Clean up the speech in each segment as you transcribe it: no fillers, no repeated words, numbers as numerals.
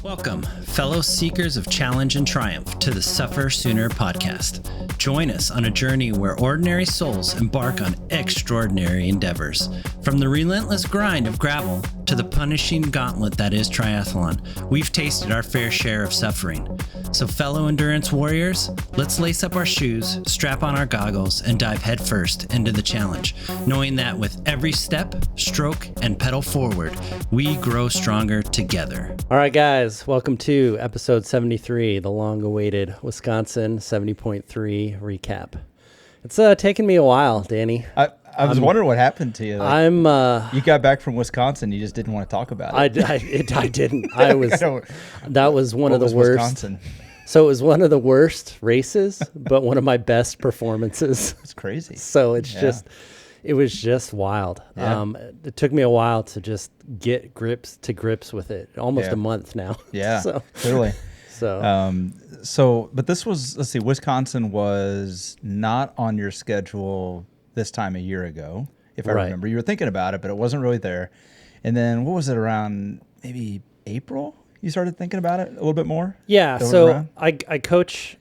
Welcome, fellow seekers of challenge and triumph, to the SufferSooner podcast. Join us on a journey where ordinary souls embark on extraordinary endeavors. From the relentless grind of gravel to the punishing gauntlet that is triathlon, we've tasted our fair share of suffering. So fellow endurance warriors, let's lace up our shoes, strap on our goggles, and dive headfirst into the challenge, knowing that with every step, stroke, and pedal forward, we grow stronger together. All right, guys, welcome to episode 73, the long-awaited Wisconsin 70.3 recap. It's taken me a while, Danny. I was wondering what happened to you. You got back from Wisconsin, you just didn't want to talk about it. I didn't. That was one of the worst. Wisconsin? So it was one of the worst races, but one of my best performances. It's crazy. So it was just wild. Yeah. It took me a while to just get to grips with it. Almost a month now. Yeah, so, clearly. So, But this was, let's see, Wisconsin was not on your schedule this time a year ago, if I remember. You were thinking about it, but it wasn't really there. And then what was it, around maybe April? You started thinking about it a little bit more? Yeah, so I coach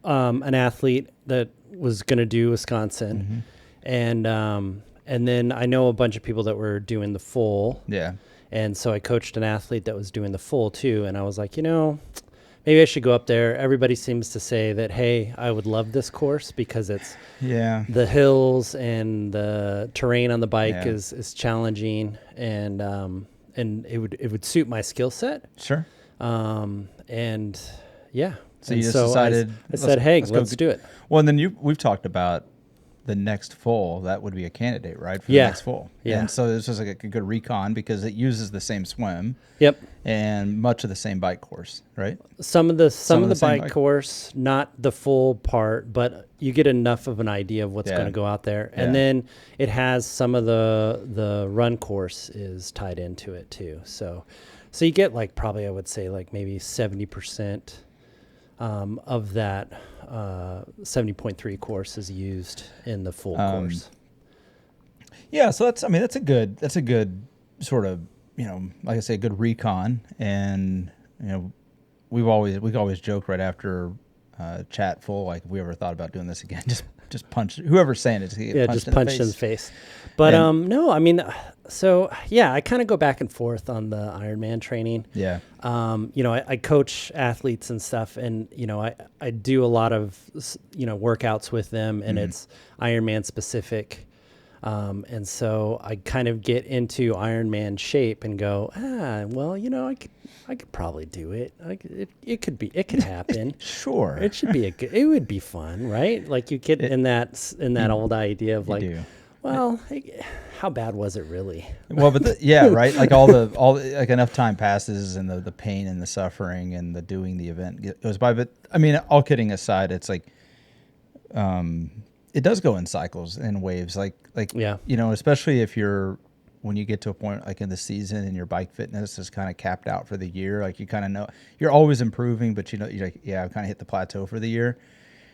an athlete that was going to do Wisconsin. Mm-hmm. And then I know a bunch of people that were doing the full. Yeah. And so I coached an athlete that was doing the full too. And I was like, maybe I should go up there. Everybody seems to say that, hey, I would love this course because it's the hills and the terrain on the bike is challenging, and it would suit my skill set. Sure. So you just decided. I said, hey, let's do it. Well, and then we've talked about the next full. That would be a candidate, right? For the next full. Yeah. And so this was like a good recon because it uses the same swim. Yep. And much of the same bike course, right? Some of the bike course, not the full part, but you get enough of an idea of what's going to go out there. And then it has some of the run course is tied into it too. So you get probably, I would say maybe 70% of that 70.3 course is used in the full course. Yeah, so that's a good sort of, like I say, a good recon. And we always joke right after chat full, like, if we ever thought about doing this again, just punch whoever's saying it. Just punch in the face. But I kind of go back and forth on the Ironman training. Yeah. I coach athletes and stuff, and I do a lot of workouts with them, and it's Ironman specific. And so I kind of get into Ironman shape and go, I could probably do it. It could happen. Sure. It should be it would be fun, right? Like you get in that old idea of how bad was it really? Well, but right. Like all like enough time passes and the pain and the suffering and the doing the event goes by. But I mean, all kidding aside, it's like, it does go in cycles and waves. Especially if when you get to a point like in the season and your bike fitness is kind of capped out for the year, like you kind of know you're always improving, but you're like, I've kind of hit the plateau for the year.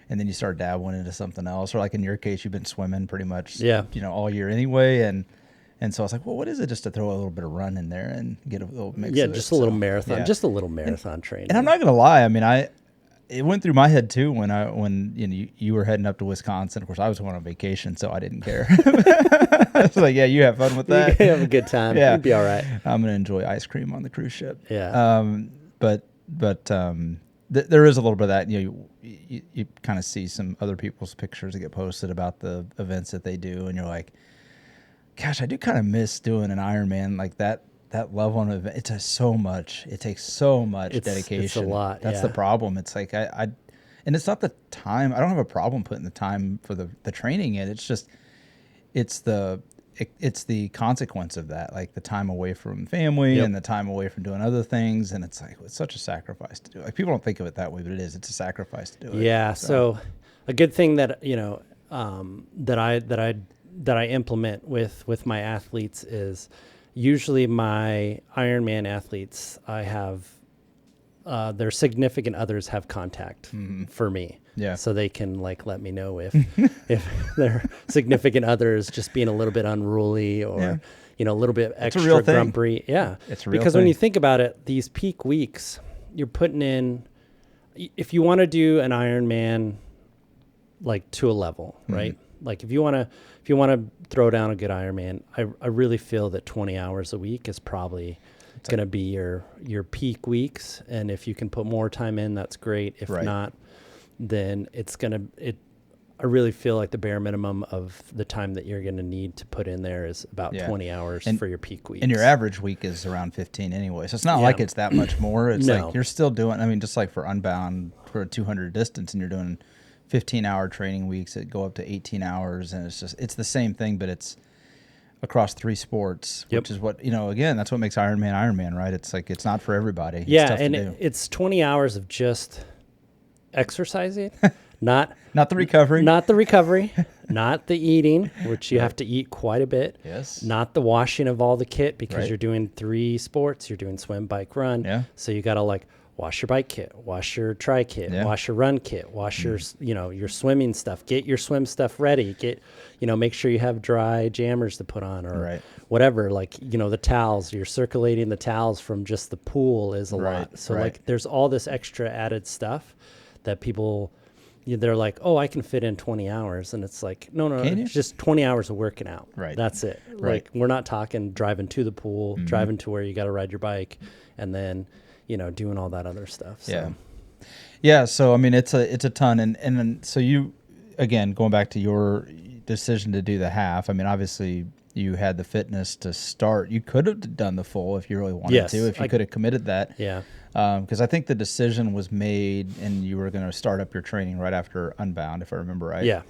And then you start dabbling into something else, or like in your case, you've been swimming pretty much, all year anyway. And so I was like, well, what is it just to throw a little bit of run in there and get a little mix of it? Just a little marathon training. And I'm not going to lie. I mean, it went through my head too when you were heading up to Wisconsin. Of course, I was going on vacation, so I didn't care. I was like, yeah, you have fun with that. You have a good time. Yeah. You'd be all right. I'm going to enjoy ice cream on the cruise ship. Yeah. There is a little bit of that. You kind of see some other people's pictures that get posted about the events that they do, and you're like, gosh, I do kind of miss doing an Ironman like that level of event. It takes so much dedication. It's a lot. That's the problem. It's like and it's not the time. I don't have a problem putting the time for the training in. It's just it's the consequence of that, like the time away from family and the time away from doing other things. And it's like, it's such a sacrifice to do. Like, people don't think of it that way, but it is. It's a sacrifice to do it. Yeah. So a good thing that, that I implement with my athletes is usually my Ironman athletes, I have, their significant others have contact for me. Yeah. So they can let me know if their significant other is just being a little bit unruly or, a little bit extra grumpy. Yeah. It's a real because thing. when you think about it, these peak weeks, you're putting in, if you want to do an Ironman, like to a level, right? Like if you want to throw down a good Ironman, I really feel that 20 hours a week is probably going to be your peak weeks. And if you can put more time in, that's great. If not, then I really feel like the bare minimum of the time that you're going to need to put in there is about 20 hours for your peak weeks. And your average week is around 15 anyway. So it's not like it's that much more. It's like you're still doing, I mean, just like for Unbound for a 200 distance, and you're doing 15-hour training weeks that go up to 18 hours. And it's the same thing, but it's across 3 sports, which is what, again, that's what makes Ironman, right? It's like, it's not for everybody. Yeah. And it's 20 hours of just exercising. Not the recovery, not the eating, which you have to eat quite a bit. Yes. Not the washing of all the kit, because you're doing 3 sports. You're doing swim, bike, run. Yeah. So you got to like wash your bike kit, wash your tri kit, wash your run kit, wash your, your swimming stuff, get your swim stuff ready, make sure you have dry jammers to put on or whatever. Like, the towels, you're circulating the towels from just the pool is a lot. So like there's all this extra added stuff that people, they're like, oh, I can fit in 20 hours. And it's like, no, it's just 20 hours of working out. Right. That's it. Right. Like, we're not talking driving to the pool, driving to where you got to ride your bike, and then, doing all that other stuff. So. Yeah. Yeah. So, I mean, it's a ton. And then, so you, again, going back to your decision to do the half, I mean, obviously you had the fitness to start. You could have done the full if you really wanted to, if you could have committed that. Yeah. Because I think the decision was made, and you were going to start up your training right after Unbound, if I remember right. Yeah.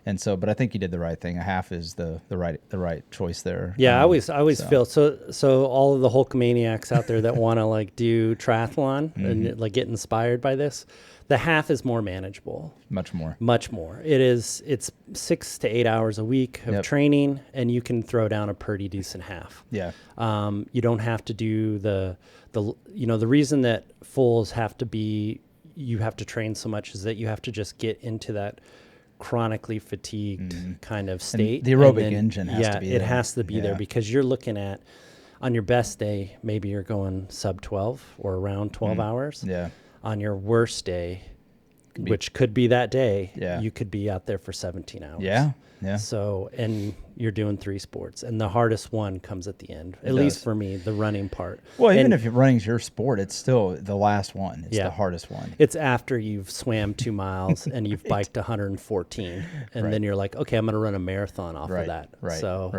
And so, but I think you did the right thing. A half is the right choice there. Yeah, I always feel so. All of the Hulkamaniacs out there that want to like do triathlon and like get inspired by this, the half is more manageable. Much more. It's 6 to 8 hours a week of training, and you can throw down a pretty decent half. Yeah. You don't have to do the reason that fulls you have to train so much is that you have to just get into that chronically fatigued kind of state. And the aerobic engine has to be there. It has to be there, because you're looking at, on your best day, maybe you're going sub 12 or around 12 hours. Yeah. On your worst day, which could be that day, you could be out there for 17 hours. Yeah. Yeah. So, and you're doing 3 sports, and the hardest one comes at the end, at least for me, the running part. Well, even if running's your sport, it's still the last one. It's the hardest one. It's after you've swam 2 miles and you've biked 114, and then you're like, okay, I'm going to run a marathon off of that. Right. So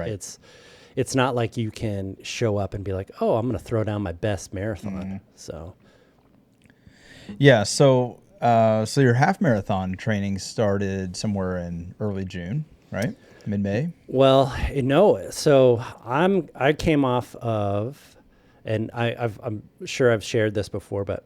it's not like you can show up and be like, oh, I'm going to throw down my best marathon. So. Yeah. So your half marathon training started somewhere in early June, right? Mid-May? Well, no. So I came off of, and I'm sure I've shared this before, but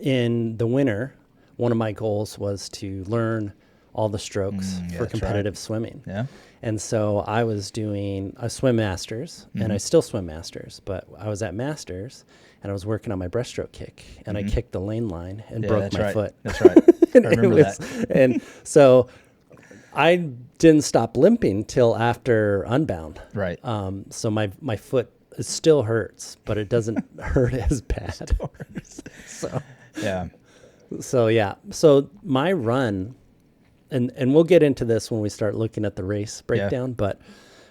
in the winter, one of my goals was to learn all the strokes for competitive swimming. Yeah. And so I was doing a swim masters, and I still swim masters, but I was at masters and I was working on my breaststroke kick, and I kicked the lane line and broke my foot. That's right. I remember that. And so I didn't stop limping till after Unbound. Right. So my foot still hurts, but it doesn't hurt as bad. So yeah. So my run, and we'll get into this when we start looking at the race breakdown, but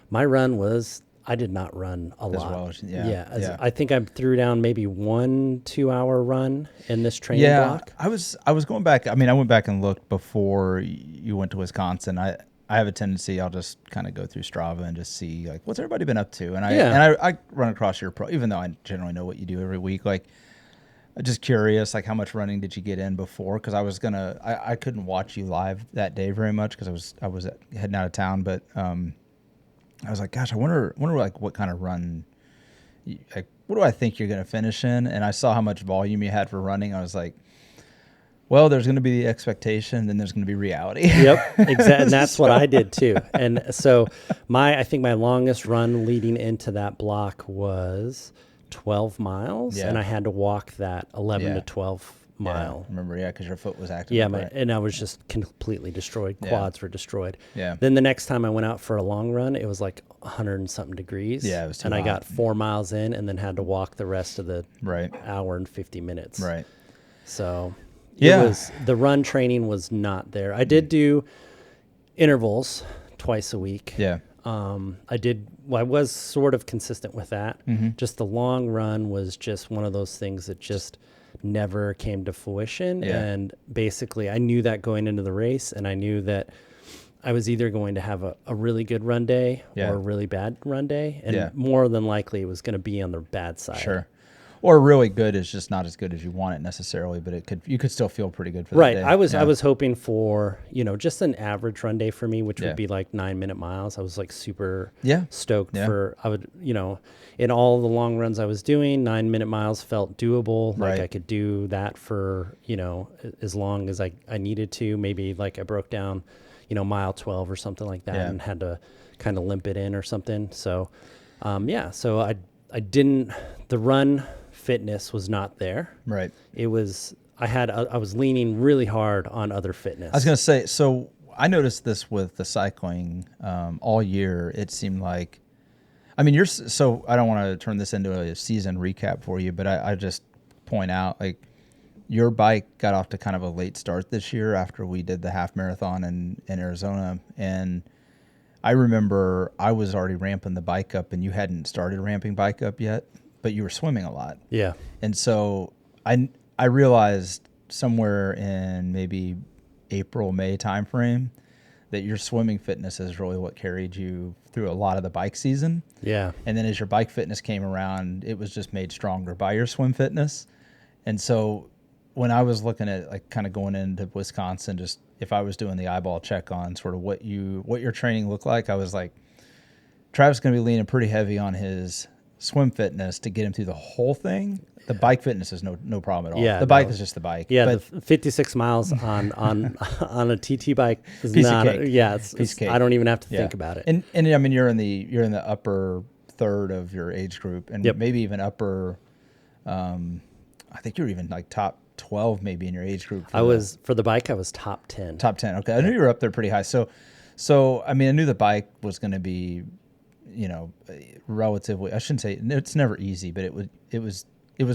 my run was, I did not run a lot. Well, I think I threw down maybe 1-2 hour run in this training block. I was going back. I mean, I went back and looked before you went to Wisconsin. I have a tendency, I'll just kind of go through Strava and just see like what's everybody been up to. And I run across your even though I generally know what you do every week. Like, I'm just curious, like how much running did you get in before? Because I couldn't watch you live that day very much because I was heading out of town, but. I was like, gosh, I wonder like what kind of run, like what do I think you're going to finish in? And I saw how much volume you had for running. I was like, well, there's going to be the expectation, then there's going to be reality. Yep, exactly. And that's what I did too. And so I think my longest run leading into that block was 12 miles, and I had to walk that 11 to 12 mile. I remember, because your foot was active. Yeah, and I was just completely destroyed. Quads were destroyed. Yeah. Then the next time I went out for a long run, it was like 100 and something degrees. Yeah, it was too and hot. I got 4 miles in and then had to walk the rest of the hour and 50 minutes. Right. So the run training was not there. I did do intervals twice a week. Yeah. I was sort of consistent with that. Mm-hmm. Just the long run was just one of those things that just never came to fruition. Yeah. And basically I knew that going into the race, and I knew that I was either going to have a really good run day or a really bad run day. And more than likely it was going to be on the bad side. Sure. Or really good is just not as good as you want it necessarily, but you could still feel pretty good for that day. I was hoping for, just an average run day for me, which would be like 9-minute miles. I was like super stoked for, I would, in all the long runs I was doing, 9-minute miles felt doable. Like I could do that for, as long as I needed to. Maybe like I broke down, mile 12 or something like that and had to kind of limp it in or something. So, so I didn't, the run fitness was not there. Right. It was, I was leaning really hard on other fitness. I was going to say, so I noticed this with the cycling all year. It seemed like, I mean, so I don't want to turn this into a season recap for you, but I just point out, like, your bike got off to kind of a late start this year after we did the half marathon in Arizona. And I remember I was already ramping the bike up and you hadn't started ramping bike up yet, but you were swimming a lot. Yeah. And so I realized somewhere in maybe April, May timeframe that your swimming fitness is really what carried you through a lot of the bike season. Yeah. And then as your bike fitness came around, it was just made stronger by your swim fitness. And so when I was looking at like kind of going into Wisconsin, just if I was doing the eyeball check on sort of what your training looked like, I was like, Travis is going to be leaning pretty heavy on his swim fitness to get him through the whole thing. The bike fitness is no problem at all. The bike is just the bike. Yeah, but the 56 miles on a TT bike is piece not. Of cake. It's cake. I don't even have to think about it. And I mean, you're in the upper third of your age group, and maybe even upper. I think you were even like top 12 maybe in your age group. For the bike, I was top 10. Top 10. Okay, I knew you were up there pretty high. So I mean, I knew the bike was going to be, relatively. I shouldn't say it's never easy, but it was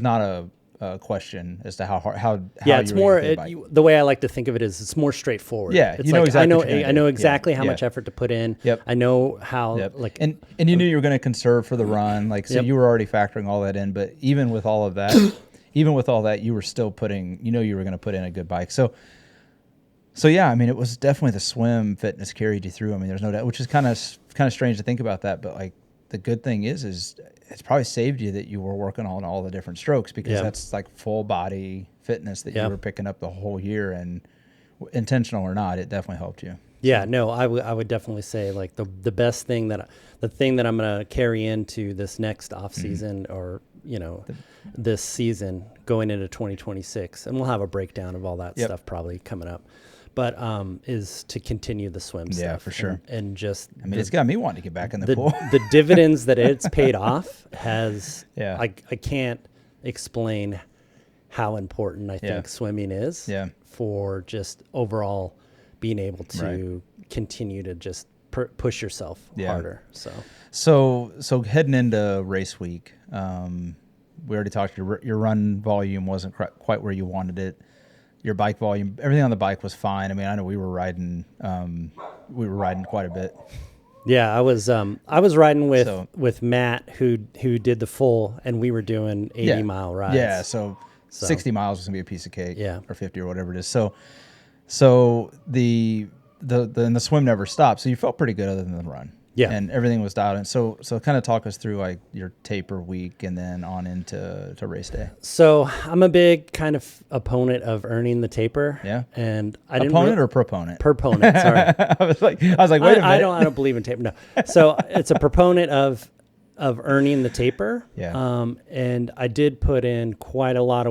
not a question as to how hard, how it's more the way I like to think of it is it's more straightforward. Yeah, it's exactly. I know exactly how much effort to put in. Yep. I know how and you knew you were going to conserve for the run, like so you were already factoring all that in. But even with all of that, you were still putting. You were going to put in a good bike. So yeah, I mean, it was definitely the swim fitness carried you through. I mean, there's no doubt, which is kind of strange to think about that, but like the good thing is it's probably saved you that you were working on all the different strokes because that's like full body fitness that you were picking up the whole year, and intentional or not, it definitely helped you. Yeah, no, I would definitely say like the best thing the thing that I'm going to carry into this next off season or, this season going into 2026, and we'll have a breakdown of all that stuff probably coming up. But is to continue the swim stuff. Yeah, for sure. And just... I mean, it's got me wanting to get back in the pool. The dividends that it's paid off has... Yeah. I can't explain how important I think swimming is for just overall being able to continue to just push yourself harder. So heading into race week, we already talked, your run volume wasn't quite where you wanted it. Your bike volume, everything on the bike was fine. I mean, I know we were riding quite a bit. Yeah, I was riding with Matt who did the full, and we were doing 80-mile rides. Yeah, so 60 miles was gonna be a piece of cake. Yeah, or 50 or whatever it is. So the swim never stopped. So you felt pretty good other than the run. Yeah, and everything was dialed in. So kind of talk us through like your taper week and then on into race day. So I'm a big kind of opponent of earning the taper. Yeah, and opponent or proponent? Proponent. Sorry, I was like, wait a minute. I don't believe in taper. No, so it's a proponent of earning the taper. Yeah. And I did put in quite a lot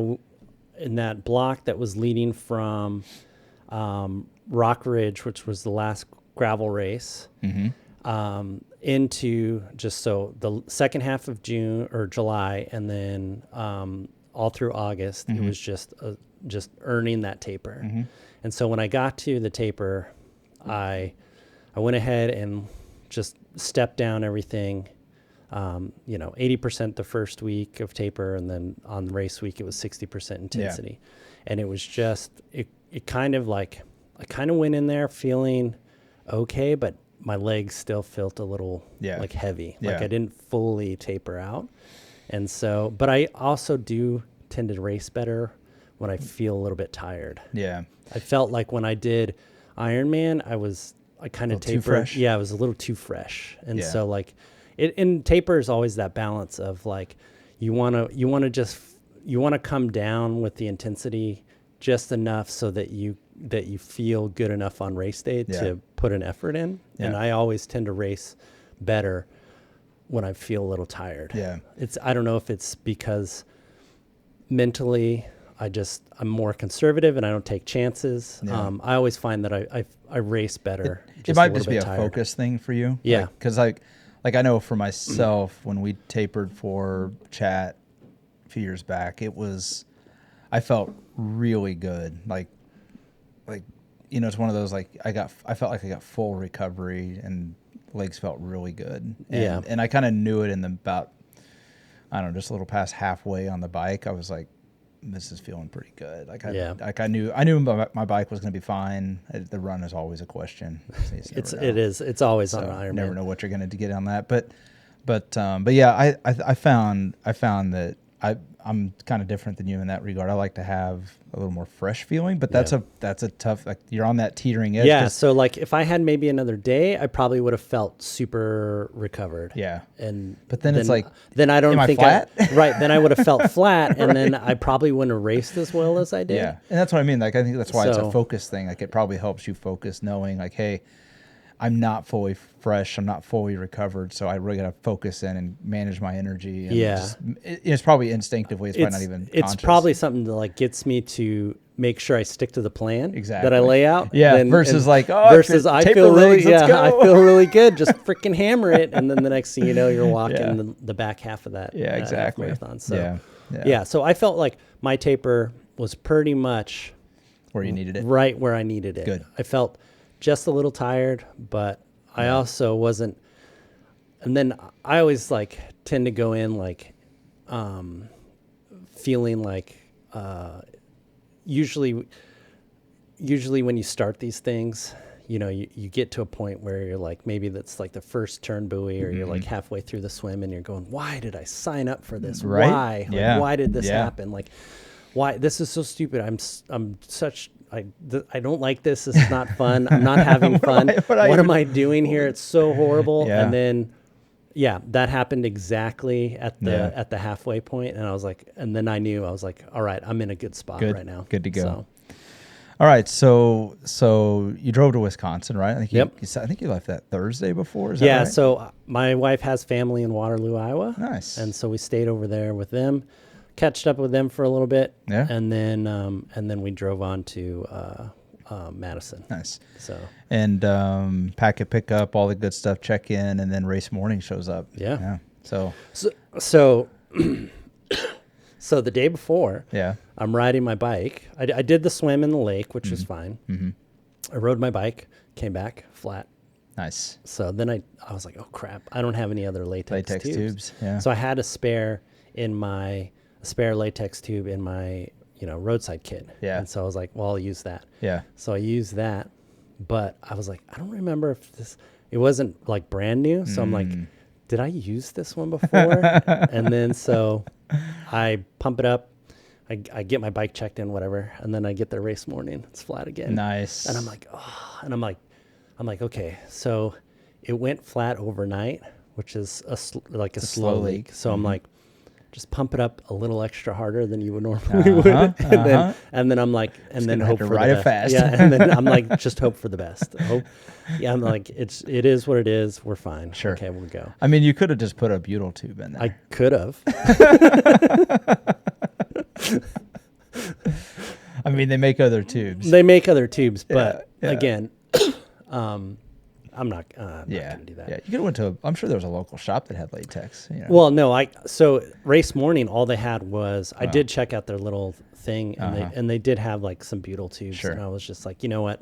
in that block that was leading from Rock Ridge, which was the last gravel race. Mm-hmm. Into just so the second half of June or July, and then all through August, it was just just earning that taper. And so when I got to the taper, I went ahead and just stepped down everything. 80% the first week of taper, and then on the race week it was 60% intensity. And it was just it kind of like I kind of went in there feeling okay, but my legs still felt a little like heavy. Like I didn't fully taper out. And so, but I also do tend to race better when I feel a little bit tired. Yeah. I felt like when I did Ironman, I kind of tapered. Yeah, I was a little too fresh. And so like and taper is always that balance of like, you want to come down with the intensity just enough so that you feel good enough on race day to put an effort in. And I always tend to race better when I feel a little tired. Yeah. I don't know if it's because mentally I'm more conservative and I don't take chances. Yeah. I always find that I race better. It might just be a focus thing for you. Yeah. Because like I know for myself, when we tapered for chat a few years back, I felt really good. Like, it's one of those, like I felt like I got full recovery and legs felt really good. And I kind of knew it in about, I don't know, just a little past halfway on the bike. I was like, this is feeling pretty good. I knew my bike was going to be fine. The run is always a question. It's always on Ironman. You never know what you're going to get on that. But yeah, I found that I'm kind of different than you in that regard. I like to have a little more fresh feeling, but that's a tough, like you're on that teetering edge. Yeah. So like if I had maybe another day, I probably would have felt super recovered. Yeah. But then it's like, then I don't think right. Then I would have felt flat, and then I probably wouldn't have raced as well as I did. Yeah. And that's what I mean. Like, I think that's why it's a focus thing. Like it probably helps you focus knowing like, hey, I'm not fully fresh. I'm not fully recovered. So I really got to focus in and manage my energy. And it's probably instinctively. It's probably not even conscious. It's probably something that like gets me to make sure I stick to the plan that I lay out. Yeah. Versus I feel really, I feel really good. Just freaking hammer it. And then the next thing you know, you're walking the back half of that. Yeah, exactly. Marathon. So So I felt like my taper was pretty much where you needed it. Right where I needed it. Good. I felt just a little tired, but I also wasn't. And then I always like tend to go in like feeling like usually when you start these things, you get to a point where you're like, maybe that's like the first turn buoy, or you're like halfway through the swim and you're going, why did I sign up for this? Right? Why? Like, why did this happen? Like, why? This is so stupid. I don't like this. This is not fun. I'm not having fun. What am I doing here? It's so horrible. Yeah. And then, that happened exactly at the halfway point. And I was like, and then I knew, I was like, all right, I'm in a good spot right now. Good to go. So. All right. So you drove to Wisconsin, right? I think you left that Thursday before. Is that right? So my wife has family in Waterloo, Iowa. Nice. And so we stayed over there with them. Catched up with them for a little bit, and then we drove on to Madison. Nice. And pack a pickup, all the good stuff. Check in, and then race morning shows up. Yeah. So the day before, I'm riding my bike. I did the swim in the lake, which was fine. Mm-hmm. I rode my bike, came back flat. Nice. So then I was like, oh crap, I don't have any other latex tubes. Yeah. So I had a spare latex tube in my, roadside kit. Yeah. And so I was like, well, I'll use that. Yeah. So I used that, but I was like, I don't remember if it wasn't like brand new. So I'm like, did I use this one before? And then so I pump it up. I get my bike checked in, whatever. And then I get there race morning. It's flat again. Nice. And I'm like, I'm like, okay. So it went flat overnight, which is a slow leak. So I'm like, just pump it up a little extra harder than you would normally would. And then I'm like, and then hope for the best. Fast. Yeah. And then I'm like, just hope for the best. I'm like, it is what it is. We're fine. Sure. Okay, we'll go. I mean, you could have just put a butyl tube in there. I could have. I mean, they make other tubes. But again, I'm not going to do that. Yeah, you could have went to. I'm sure there was a local shop that had latex. Well, no, so race morning, all they had was I did check out their little thing, and they did have like some butyl tubes, and I was just like, you know what,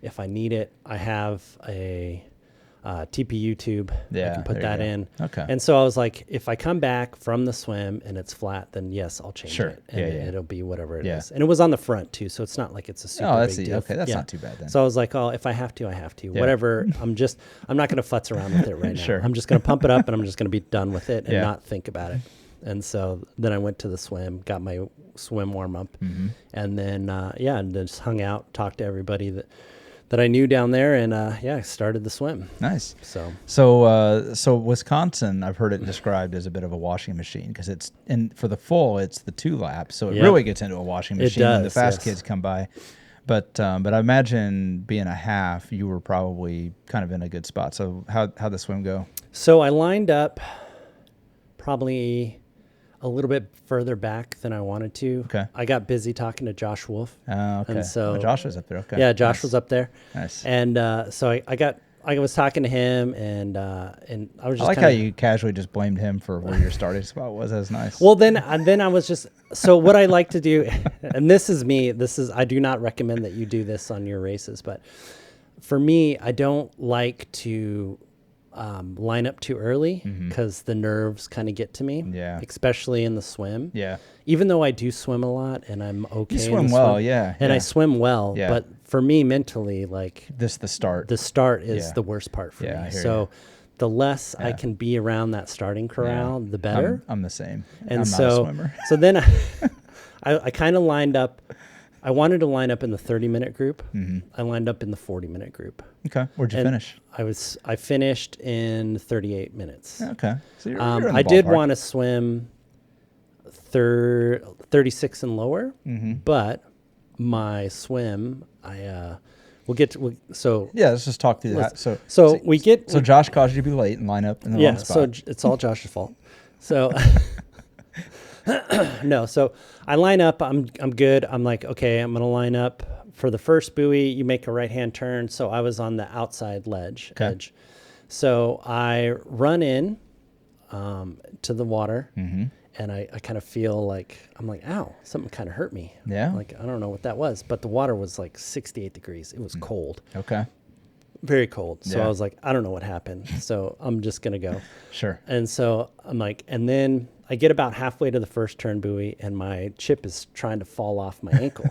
if I need it, I have a TPU tube. I can put that in. Okay. And so I was like, if I come back from the swim and it's flat, then yes, I'll change it. And it'll be whatever it is. And it was on the front too, so it's not like it's a super big deal. Okay, that's not too bad then. So I was like, oh, if I have to, I have to. Whatever. I'm not going to futz around with it right now. I'm just going to pump it up and I'm just going to be done with it and not think about it. And so then I went to the swim, got my swim warm up, and then and just hung out, talked to everybody that I knew down there, and I started the swim. Nice. So Wisconsin, I've heard it described as a bit of a washing machine because for the full, it's the 2 laps, so it really gets into a washing machine when the fast kids come by. But I imagine being a half, you were probably kind of in a good spot. So how'd the swim go? So I lined up probably a little bit further back than I wanted to. Okay. I got busy talking to Josh Wolf. Oh, okay. And so Josh was up there. Okay. Yeah, Josh was up there. Nice. And so I was talking to him, and I was just. I like how you casually just blamed him for where your starting spot was. That was nice. Well, then I was just. So what I like to do, and this is me. I do not recommend that you do this on your races, but for me, I don't like to line up too early because the nerves kind of get to me. Yeah. Especially in the swim. Yeah. Even though I do swim a lot and I'm okay. You swim well, And I swim well, but for me mentally, like the start. The start is the worst part for me. So the less I can be around that starting corral, the better. I'm the same. And I'm not a swimmer. So then I kind of lined up. I wanted to line up in the 30-minute group. I lined up in the 40-minute group. Okay. Where'd you finish? I finished in 38 minutes. Okay. So you're in the I did want to swim 36 and lower, but my swim, we'll get to, let's just talk through that. So Josh caused you to be late and line up in the wrong spot. So it's all Josh's fault. So no, so I line up, I'm good. I'm like, okay, I'm going to line up for the first buoy. You make a right-hand turn. So I was on the outside edge. So I run in to the water, and I kind of feel like, I'm like, ow, something kind of hurt me. Yeah. Like, I don't know what that was, but the water was like 68 degrees. It was cold. Okay. Very cold. So I was like, I don't know what happened. So I'm just going to go. Sure. And so I'm like, and then I get about halfway to the first turn buoy and my chip is trying to fall off my ankle.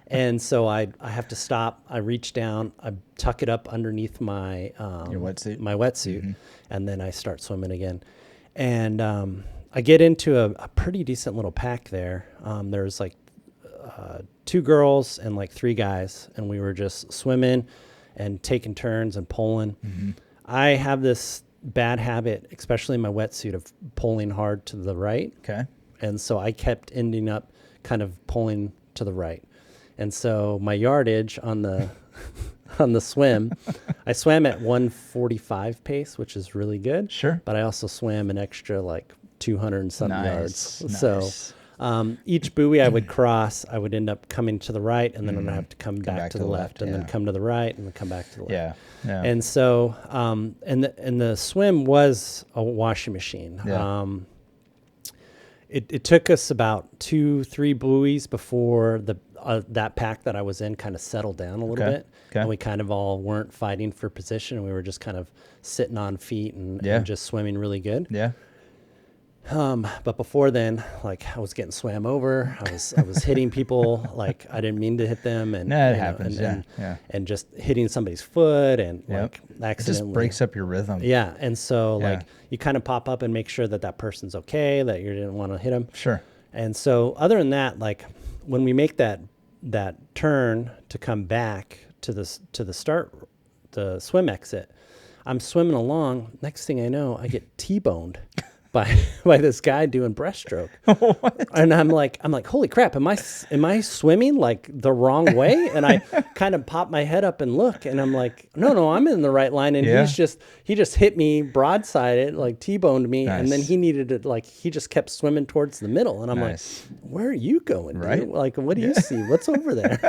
And so I have to stop. I reach down, I tuck it up underneath my your wetsuit. My wetsuit, and then I start swimming again. And I get into a pretty decent little pack there. There's like 2 girls and like 3 guys, and we were just swimming and taking turns and pulling. I have this bad habit, especially in my wetsuit, of pulling hard to the right. Okay. And so I kept ending up kind of pulling to the right. And so my yardage on the on the swim, I swam at 145 pace, which is really good. Sure. But I also swam an extra like 200 and something yards. Nice. So each buoy I would cross, I would end up coming to the right, and then I'd have to come back to the left, and then come to the right, and then come back to the left. Yeah. And so, and the swim was a washing machine. Yeah. It took us about 2-3 buoys before that pack that I was in kind of settled down a little bit. Okay. And we kind of all weren't fighting for position, and we were just kind of sitting on feet and just swimming really good. Yeah. But before then, like, I was getting swam over. I was hitting people like I didn't mean to hit them, and it happens. And just hitting somebody's foot and like accidentally. It just breaks up your rhythm. Yeah, and so like you kind of pop up and make sure that person's okay, that you didn't want to hit them. Sure. And so other than that, like when we make that turn to come back to the swim exit, I'm swimming along. Next thing I know, I get T-boned by this guy doing breaststroke. And I'm like, holy crap, am I swimming like the wrong way? And I kind of pop my head up and look, and I'm like, no, I'm in the right line. And he just hit me broadsided, like T-boned me. Nice. And then he needed to, like, he just kept swimming towards the middle. And I'm like, where are you going, dude? Right. Like, what do you see? What's over there?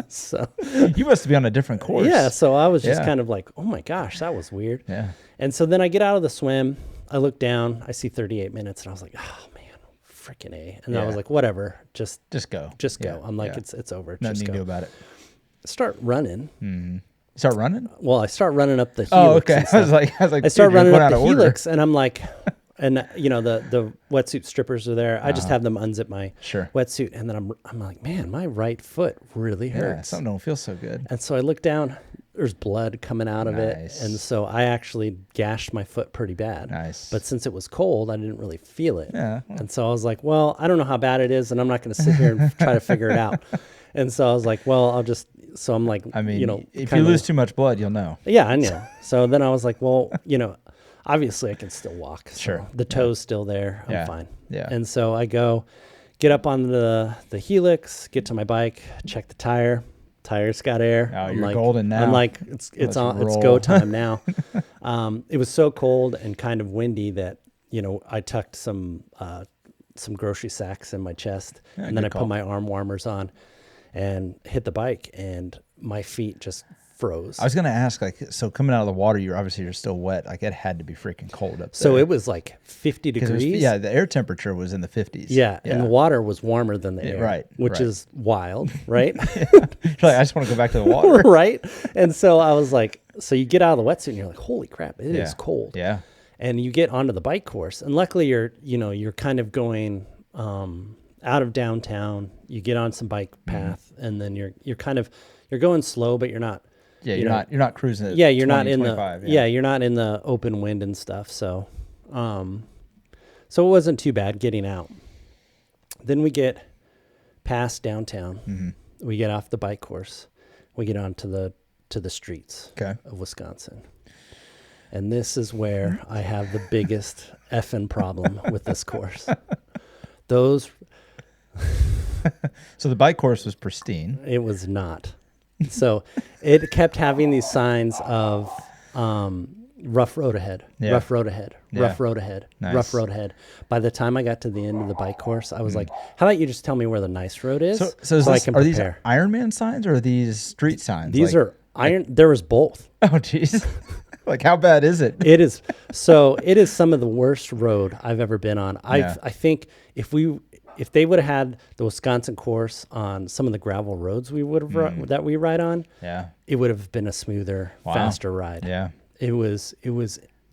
So you must be on a different course. Yeah. So I was just kind of like, oh my gosh, that was weird. Yeah. And so then I get out of the swim. I look down. I see 38 minutes, and I was like, oh man, freaking A. And I was like, whatever, just go. Just go. I'm like, it's over. Nothing just you go. can do about it. Start running. Mm-hmm. Start running? Well, I start running up the helix. Oh, okay. I was like, I start running up the helix, and I'm like, and you know, the wetsuit strippers are there. I just have them unzip my wetsuit, and then I'm like, man, my right foot really hurts. Yeah, something don't feel so good. And so I look down. There's blood coming out of it, and so I actually gashed my foot pretty bad. Nice. But since it was cold, I didn't really feel it. Yeah. And so I was like, well, I don't know how bad it is, and I'm not going to sit here and try to figure it out. And so I was like, well, I'll just. So I'm like, I mean, you know, if you lose too much blood, you'll know. Yeah, I know. So then I was like, well, you know, obviously I can still walk. So sure. The toe's still there. I'm fine. Yeah. And so I get up on the helix, get to my bike, check the tire. Tire's got air. Oh, you're golden now. I'm like, it's on. It's go time now. It was so cold and kind of windy that, you know, I tucked some grocery sacks in my chest, and then I put my arm warmers on and hit the bike, and my feet just froze. I was going to ask, like, so coming out of the water, you're still wet. Like, it had to be freaking cold up there. So it was like 50 degrees. The air temperature was in the 50s. Yeah, and the water was warmer than the air. Right. Which is wild, right? You're like, I just want to go back to the water. Right? And so I was like, so you get out of the wetsuit and you're like, holy crap, it is cold. Yeah. And you get onto the bike course, and luckily you're kind of going out of downtown. You get on some bike path, and then you're going slow, but you're not. Yeah, you're not cruising. At you're 20, not in 25, you're not in the open wind and stuff. So, so it wasn't too bad getting out. Then we get past downtown. Mm-hmm. We get off the bike course. We get onto the streets of Wisconsin. And this is where I have the biggest effing problem with this course. So the bike course was pristine. It was not. So it kept having these signs of rough road ahead, rough road ahead, rough road ahead, rough road ahead. By the time I got to the end of the bike course, I was like, how about you just tell me where the nice road is so I can prepare. Are these Ironman signs or are these street signs? These are there was both. Oh, jeez. Like, how bad is it? It is. So it is some of the worst road I've ever been on. I think if they would have had the Wisconsin course on some of the gravel roads that we ride on, it would have been a smoother, faster ride. Yeah. It was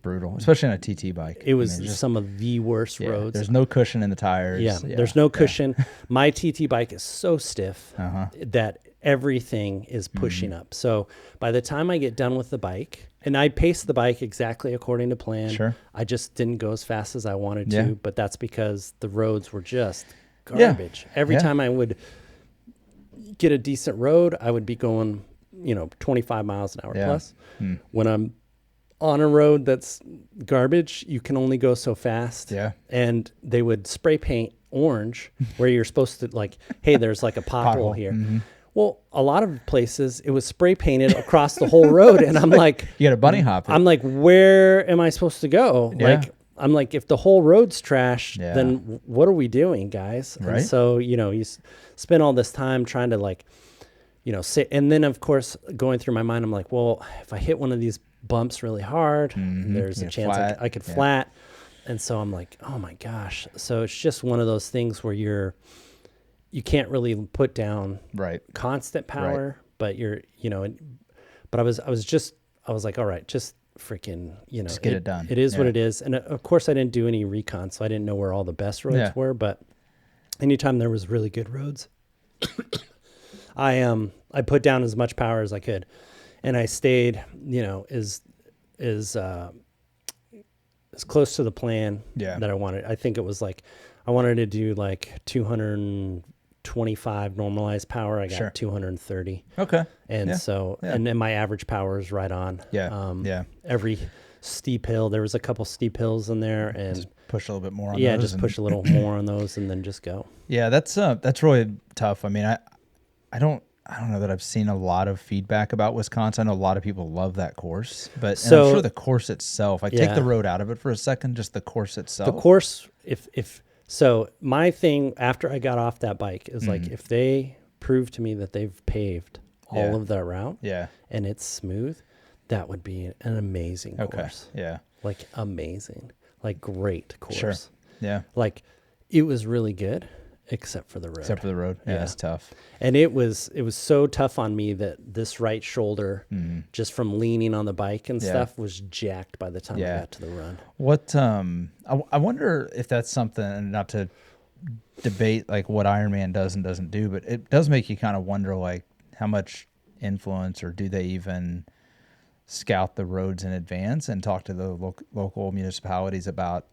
brutal, especially on a TT bike. It was some of the worst roads. There's no cushion in the tires. Yeah, there's no cushion. My TT bike is so stiff that everything is pushing up. So by the time I get done with the bike, and I paced the bike exactly according to plan. Sure. I just didn't go as fast as I wanted to, but that's because the roads were just garbage. Every time I would get a decent road, I would be going, 25 miles an hour plus. When I'm on a road that's garbage, you can only go so fast. Yeah. And they would spray paint orange where you're supposed to, like, hey, there's like a pothole here. Mm-hmm. Well, a lot of places it was spray painted across the whole road, and I'm like, you got a bunny hop. I'm like, where am I supposed to go? Yeah. Like, I'm like, if the whole road's trash, then what are we doing, guys? Right. And so, you spend all this time trying to sit, and then of course going through my mind, I'm like, well, if I hit one of these bumps really hard, there's a chance I could flat. And so I'm like, oh my gosh. So it's just one of those things where you can't really put down constant power, but but I was like, all right, just freaking, just get it done. It is what it is. And of course I didn't do any recon, so I didn't know where all the best roads were, but anytime there was really good roads, I put down as much power as I could, and I stayed, as close to the plan that I wanted. I think it was like, I wanted to do like 225 normalized power. I got 230. Okay. And and then my average power is right on. Every steep hill, there was a couple steep hills in there, and just push a little bit more on those. Just push a little more on those and then just go. Yeah, that's really tough. I mean, I don't know that I've seen a lot of feedback about Wisconsin. I know a lot of people love that course, but I'm sure the course itself, take the road out of it for a second, just the course itself. The course, so my thing after I got off that bike is like, if they prove to me that they've paved all of that route. Yeah. And it's smooth. That would be an amazing course. Yeah. Like amazing, like great course. Sure. Yeah. Like it was really good, except for the road. Yeah, it's tough. And it was so tough on me that this right shoulder, just from leaning on the bike and stuff, was jacked by the time I got to the run. What I wonder if that's something, not to debate like what Ironman does and doesn't do, but it does make you kind of wonder like how much influence, or do they even scout the roads in advance and talk to the local municipalities about,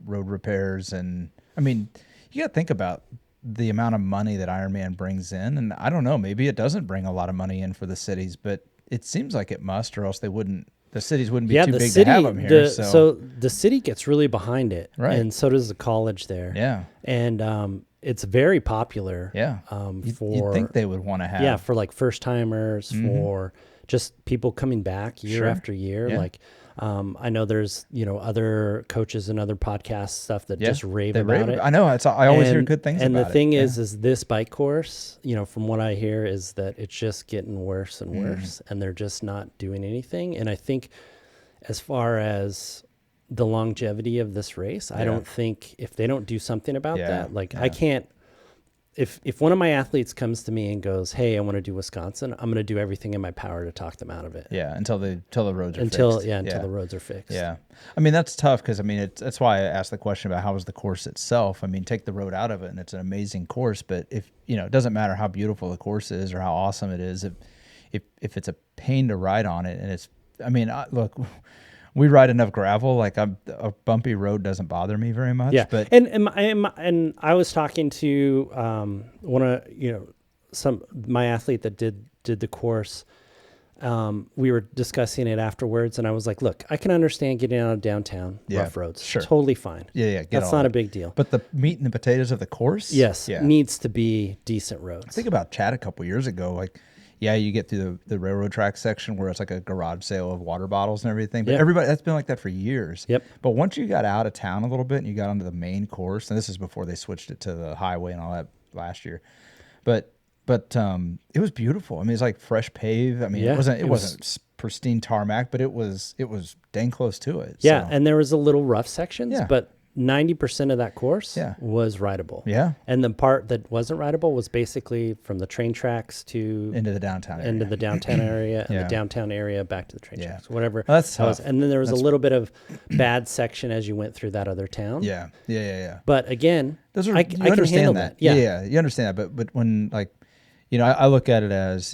road repairs. And I mean, you got to think about the amount of money that Ironman brings in. And I don't know, maybe it doesn't bring a lot of money in for the cities, but it seems like it must, or else the cities wouldn't be too big to have them here. So the city gets really behind it. Right. And so does the college there. Yeah. And it's very popular. Yeah. You'd think they would want to have. Yeah, for like first timers, for just people coming back year after year. Yeah. Like, I know there's, other coaches and other podcast stuff that just rave about it. I know. I always hear good things about it. And the thing is this bike course, from what I hear, is that it's just getting worse and worse, and they're just not doing anything. And I think as far as the longevity of this race, I don't think if they don't do something about that, like I can't. If one of my athletes comes to me and goes, "Hey, I want to do Wisconsin," I'm going to do everything in my power to talk them out of it. Yeah, until the roads are fixed. Until the roads are fixed. Yeah, I mean that's tough because that's why I asked the question about how was the course itself. I mean, take the road out of it, and it's an amazing course. But if it doesn't matter how beautiful the course is or how awesome it is, if it's a pain to ride on it, and it's, look. We ride enough gravel, like a bumpy road doesn't bother me very much. Yeah, but and I was talking to one of my athlete that did the course. We were discussing it afterwards, and I was like, "Look, I can understand getting out of downtown rough roads, totally fine. That's not a big deal. But the meat and the potatoes of the course, needs to be decent roads. Think about Chad a couple years ago, like." Yeah, you get through the railroad track section where it's like a garage sale of water bottles and everything. But everybody, that's been like that for years. Yep. But once you got out of town a little bit and you got onto the main course, and this is before they switched it to the highway and all that last year, but it was beautiful. I mean, it's like fresh pave. I mean, it wasn't pristine tarmac, but it was dang close to it. Yeah, so. And there was a little rough sections, but 90% of that course was rideable. Yeah. And the part that wasn't rideable was basically from the train tracks to into the downtown area. And the downtown area back to the train tracks, whatever. Well, that's tough. And then there was a little bit of bad section as you went through that other town. Yeah. But again, I can understand handle that. that. Yeah, you understand that. But when I look at it as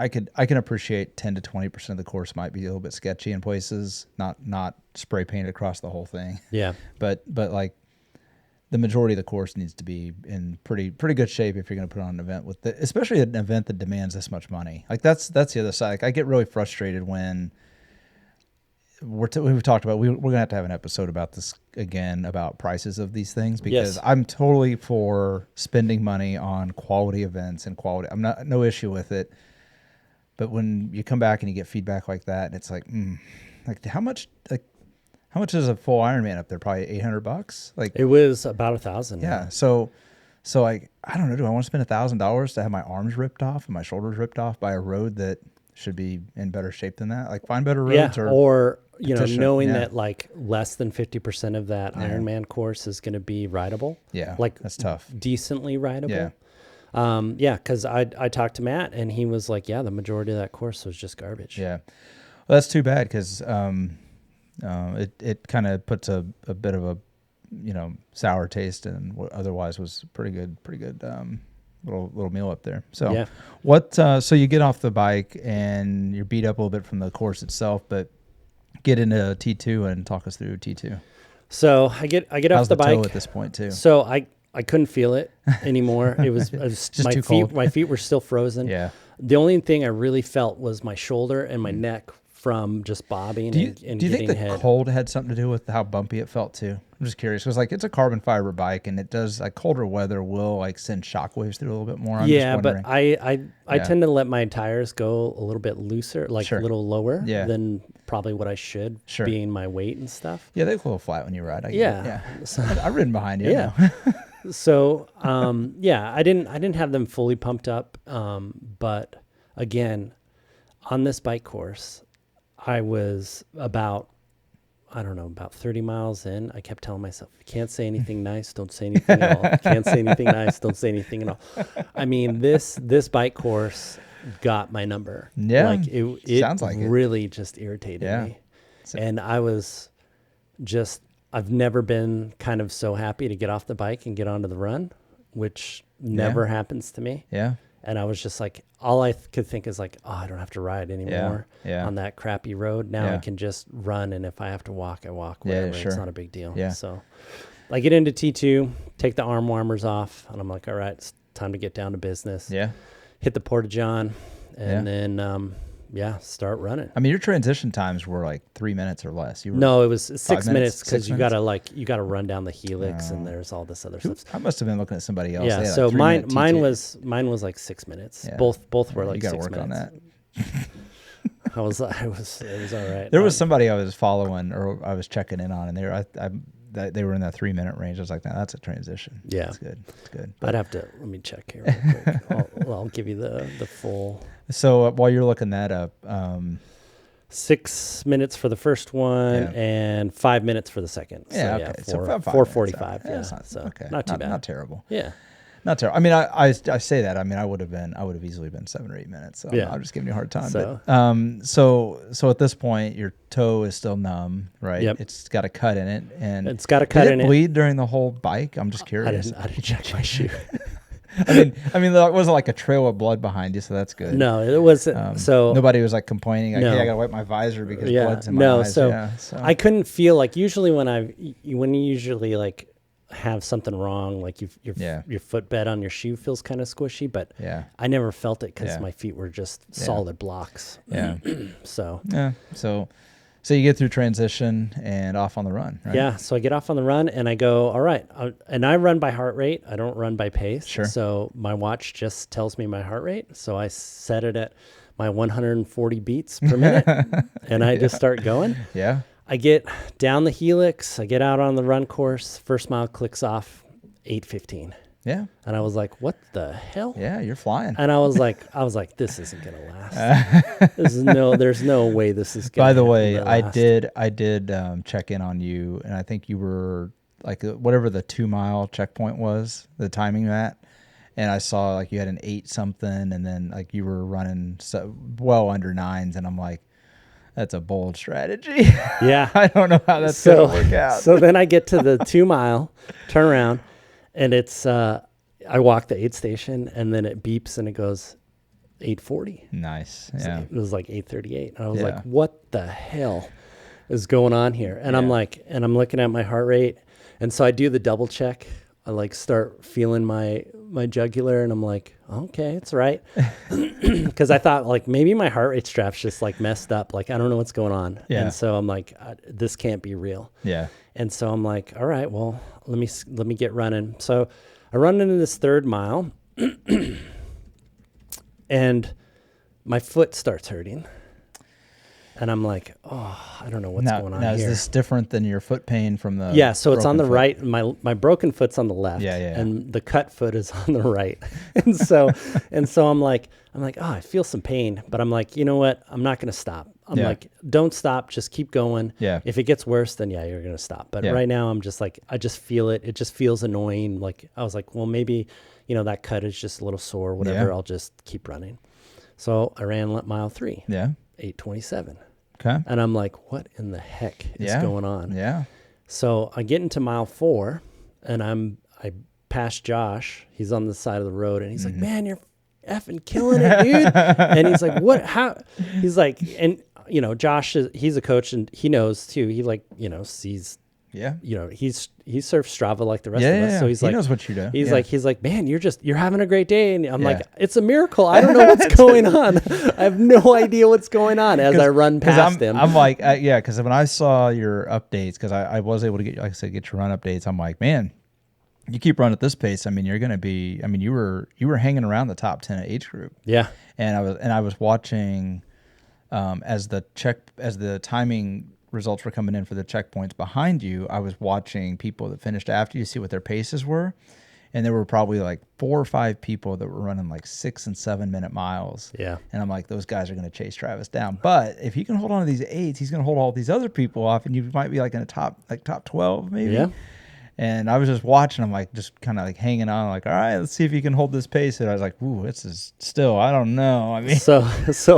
I can appreciate 10 to 20% of the course might be a little bit sketchy in places, not spray painted across the whole thing. Yeah. But like the majority of the course needs to be in pretty good shape if you're going to put on an event especially an event that demands this much money. Like that's the other side. Like I get really frustrated when we've talked about, we're going to have an episode about this again, about prices of these things, because I'm totally for spending money on quality events and quality. I'm no issue with it. But when you come back and you get feedback like that, and it's like how much is a full Ironman up there? Probably $800. Like it was about $1,000. Yeah. So like, I don't know. Do I want to spend $1,000 to have my arms ripped off and my shoulders ripped off by a road that should be in better shape than that? Like find better roads, or knowing that like less than 50% of that Ironman course is going to be rideable. Yeah. Like that's tough. Decently rideable. Yeah. Because I talked to Matt and he was like, the majority of that course was just garbage. Yeah. Well, that's too bad because it kind of puts a bit of a sour taste in what otherwise was pretty good little meal up there. So so you get off the bike and you're beat up a little bit from the course itself, but get into T2 and talk us through T2. So I get off the bike toe at this point too. So I couldn't feel it anymore. It was just my too feet. cold. My feet were still frozen. Yeah. The only thing I really felt was my shoulder and my neck from just bobbing and do you think the head. cold had something to do with how bumpy it felt too? I'm just curious because like it's a carbon fiber bike and it does like colder weather will like send shockwaves through a little bit more. I'm just but I tend to let my tires go a little bit looser, like a little lower than probably what I should, being my weight and stuff. Yeah, they go a little flat when you ride. So, I've ridden behind you. Yeah. So, I didn't have them fully pumped up. But again, on this bike course, I was about 30 miles in. I kept telling myself, can't say anything nice, don't say anything at all. Can't say anything nice, don't say anything at all. I mean, this bike course got my number. Yeah. Like it sounds like really just irritated me. And I was just, I've never been kind of so happy to get off the bike and get onto the run, which never happens to me. Yeah. And I was just like, all I could think is like, oh, I don't have to ride anymore on that crappy road. Now I can just run. And if I have to walk, I walk, whatever. It's not a big deal. Yeah. So I get into T2, take the arm warmers off, and I'm like, all right, it's time to get down to business. Yeah. Hit the Porta-John, and then, start running. I mean, your transition times were like 3 minutes or less. No, it was 6 minutes because you gotta run down the helix and there's all this other stuff. I must have been looking at somebody else. Yeah, so mine was like 6 minutes. Yeah. Both were like 6 minutes. You gotta work on that. It was all right. There was somebody I was following or I was checking in on, and they were in that 3 minute range. I was like, no, that's a transition. Yeah, that's good. That's good. But I'd have to let me check here real quick. I'll give you the full. So while you're looking that up, 6 minutes for the first one and 5 minutes for the second. Yeah, so, okay. 4:45. Yeah, not too bad. Not terrible. Yeah, not terrible. I mean, I say that. I mean, I would have easily been 7 or 8 minutes. So I'm just giving you a hard time. So, but, so at this point, your toe is still numb, right? Yep. It's got a cut in it, and it's got a cut in it. Did it bleed during the whole bike? I'm just curious. I didn't check my shoe. I mean, there wasn't like a trail of blood behind you, so that's good. No, it wasn't. So nobody was like complaining, like, no. "Hey, I gotta wipe my visor because blood's in my eyes." So I couldn't feel like usually when you usually like have something wrong, like your footbed on your shoe feels kind of squishy, but I never felt it because my feet were just solid blocks. Yeah. So you get through transition and off on the run, right? Yeah. So I get off on the run and I go, all right. And I run by heart rate. I don't run by pace. Sure. So my watch just tells me my heart rate. So I set it at my 140 beats per minute and I just start going. Yeah. I get down the helix. I get out on the run course. First mile clicks off 8:15. Yeah. And I was like, what the hell? Yeah, you're flying. And I was like, this isn't going to last. There's no way this is going to last. By the way, I did check in on you, and I think you were like whatever the 2 mile checkpoint was, the timing that. And I saw like you had an 8 something, and then like you were running well under 9s, and I'm like, that's a bold strategy. Yeah. I don't know how that's going to work out. So then I get to the 2 mile, turn around, and it's I walk the aid station, and then it beeps and it goes 8:40. Nice. Yeah. It was like 8:38. And I was like, what the hell is going on here? And I'm like, and I'm looking at my heart rate. And so I do the double check. I like start feeling my jugular, and I'm like, okay, it's right. Because I thought like maybe my heart rate strap's just like messed up. Like, I don't know what's going on. Yeah. And so I'm like, this can't be real. Yeah. And so I'm like, all right, well, let me get running. So I run into this 3rd mile and my foot starts hurting. And I'm like, oh, I don't know what's going on here. Now, is this different than your foot pain from the Yeah, so it's on the foot? right. My broken foot's on the left. Yeah. And the cut foot is on the right. and so I'm like, oh, I feel some pain. But I'm like, you know what? I'm not going to stop. I'm like, don't stop. Just keep going. Yeah. If it gets worse, then you're going to stop. But right now I'm just like, I just feel it. It just feels annoying. Like, I was like, well, maybe, that cut is just a little sore, whatever. Yeah. I'll just keep running. So I ran mile 3. Yeah. 8:27. Okay. And I'm like, what in the heck is going on? Yeah. So I get into mile 4 and I pass Josh. He's on the side of the road and he's like, man, you're effing killing it, dude. And he's like, what, how? He's like, and Josh he's a coach and he knows too. He sees, he surfs Strava like the rest of us. So he's like, he knows what you do. He's like, man, you're having a great day. And I'm like, it's a miracle. I don't know what's going on. I have no idea what's going on as I run past him. I'm like, because when I saw your updates, because I was able to get your run updates, I'm like, man, you keep running at this pace. I mean, you're going to be. I mean, you were hanging around the top 10 age group. Yeah. And I was watching as the timing results were coming in for the checkpoints behind you. I was watching people that finished after you, see what their paces were, And there were probably like 4 or 5 people that were running like 6 and 7 minute miles. Yeah. And I'm like, those guys are going to chase Travis down. But if he can hold on to these 8s, he's going to hold all these other people off, and you might be like in a top 12 maybe. Yeah. And I was just watching him, like, just kind of like hanging on, like, all right, let's see if he can hold this pace. And I was like, ooh, this is still, I don't know. I mean, so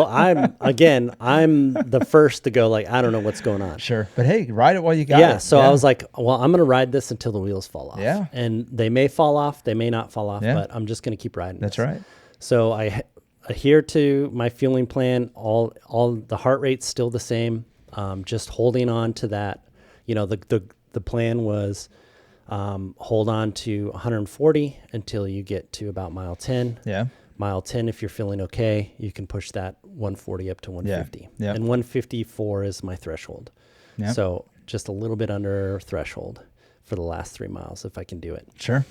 I'm the first to go, like, I don't know what's going on. Sure. But hey, ride it while you got it. So I was like, well, I'm going to ride this until the wheels fall off. Yeah. And they may fall off, they may not fall off, but I'm just going to keep riding. That's right. So I adhere to my fueling plan. All the heart rate's still the same. Just holding on to that. You know, the plan was, hold on to 140 until you get to about mile 10. Yeah. Mile 10, if you're feeling okay, you can push that 140 up to 150. Yeah. And 154 is my threshold. Yeah. So just a little bit under threshold for the last 3 miles, if I can do it. Sure.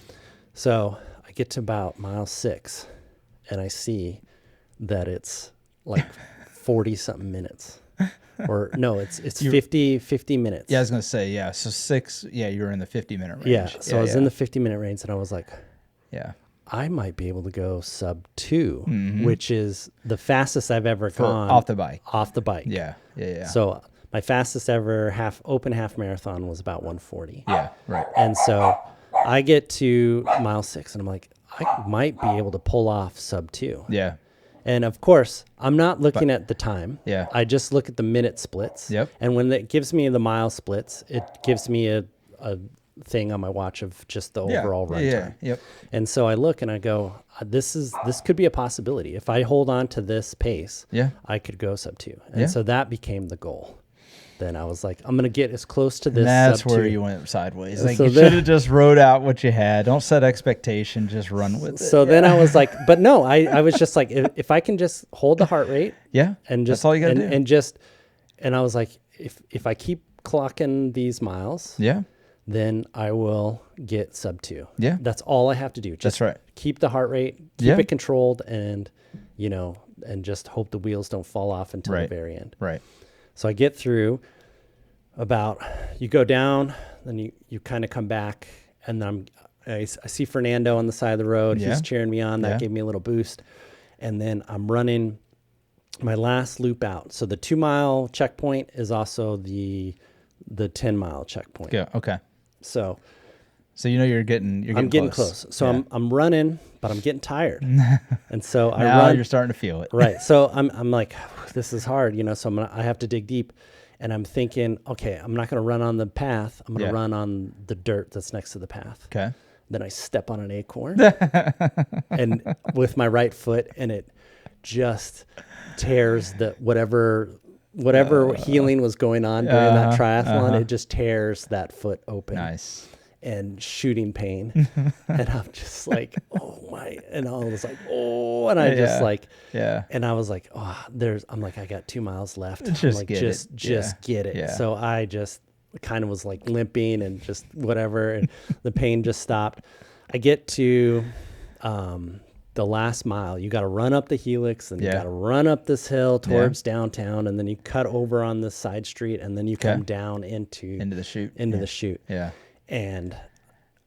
So I get to about mile 6, and I see that it's like 40 something minutes. Or no, it's 50 minutes. Yeah, I was going to say, yeah. So 6, you're in the 50-minute range. Yeah, so I was in the 50-minute range, and I was like, yeah, I might be able to go sub 2, which is the fastest I've ever gone. Off the bike. Yeah. Yeah. So my fastest ever open half marathon was about 140. Yeah, right. And so I get to mile 6, and I'm like, I might be able to pull off sub 2. Yeah. And of course, I'm not looking at the time. Yeah. I just look at the minute splits. Yep. And when it gives me the mile splits, it gives me a thing on my watch of just the overall run time. Yep. And so I look and I go, this could be a possibility. If I hold on to this pace, I could go sub 2. And so that became the goal. Then I was like, I'm going to get as close to this. And that's sub where 2. you went sideways. Like, so you should have just wrote out what you had. Don't set expectation. Just run with it. So then I was like, but no, I was just like, if I can just hold the heart rate. Yeah. And just, that's all you got to do. And I was like, if I keep clocking these miles. Yeah. Then I will get sub 2. Yeah. That's all I have to do. Just that's right. Keep the heart rate, keep it controlled, and, and just hope the wheels don't fall off until the very end. Right. So I get through you go down, then you kind of come back, and then I see Fernando on the side of the road. Yeah. He's cheering me on. That gave me a little boost. And then I'm running my last loop out. So the 2-mile checkpoint is also the 10-mile checkpoint. Yeah. Okay. So you're getting close. So I'm running, but I'm getting tired. And so I now run. You're starting to feel it. Right. So I'm like, this is hard, so I have to dig deep. And I'm thinking, okay, I'm not going to run on the path. I'm going to run on the dirt that's next to the path. Okay. Then I step on an acorn and with my right foot, and it just tears the whatever healing was going on during that triathlon. It just tears that foot open. Nice. And shooting pain. And I'm just like, oh my, and I was like, oh, and I just like, and I was like, oh, I'm like, I got 2 miles left. Just get it. Yeah. So I just kind of was like limping and just whatever. And the pain just stopped. I get to, the last mile. You got to run up the helix, and you got to run up this hill towards downtown, and then you cut over on this side street, and then you come down into the chute. The chute. Yeah. And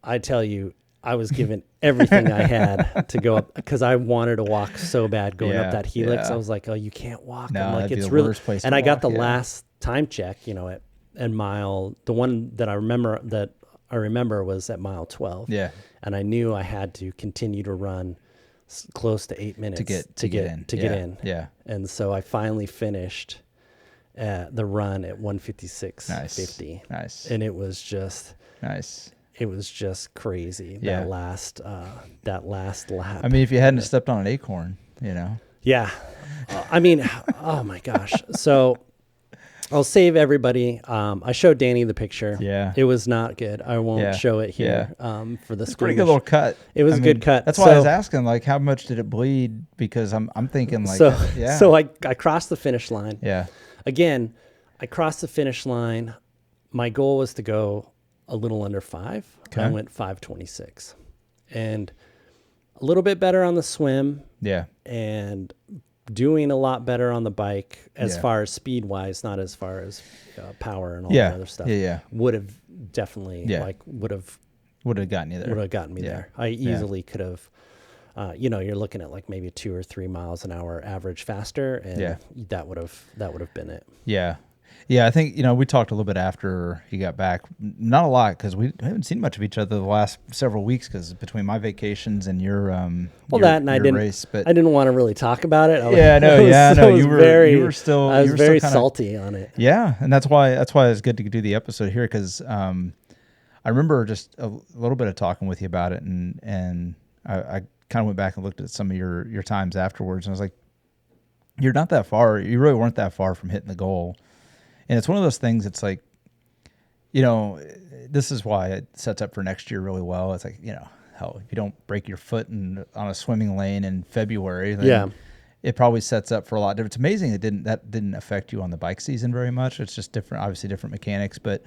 I tell you, I was given everything I had to go up, because I wanted to walk so bad going up that helix. I was like, oh, you can't walk. No, I'm like, it's really worst place. And I got the last time check, at mile. The one that I remember was at mile 12. Yeah. And I knew I had to continue to run close to 8 minutes to get in. Yeah. And so I finally finished the run at 1:56:50. Nice. And it was just nice. It was just crazy. That last lap. I mean, if you hadn't stepped on an acorn, Yeah. I mean, oh my gosh. So I'll save everybody. I showed Danny the picture. Yeah. It was not good. I won't show it here for this. It's a pretty good little cut. It was a good cut. That's why I was asking, like, how much did it bleed? Because I'm thinking, like, So I crossed the finish line. Yeah. Again, I crossed the finish line. My goal was to go a little under 5. Okay. I went 5:26. And a little bit better on the swim. Yeah. And doing a lot better on the bike as far as speed wise, not as far as power and all that other stuff. Yeah. Would have definitely would have would have gotten you there. Would have gotten me there. I easily could have. You're looking at like maybe 2 or 3 miles an hour average faster, and that would have been it. Yeah. Yeah, I think, we talked a little bit after you got back. Not a lot, because we haven't seen much of each other the last several weeks, because between my vacations and your race. But I didn't want to really talk about it. You were still very salty on it. Yeah, and that's why it's good to do the episode here, because I remember just a little bit of talking with you about it, and I kind of went back and looked at some of your times afterwards, and I was like, you're not that far. You really weren't that far from hitting the goal. And it's one of those things, it's like, this is why it sets up for next year really well. It's like, hell, if you don't break your foot on a swimming lane in February, then it probably sets up for a lot different. It's amazing that didn't affect you on the bike season very much. It's just different, obviously different mechanics, but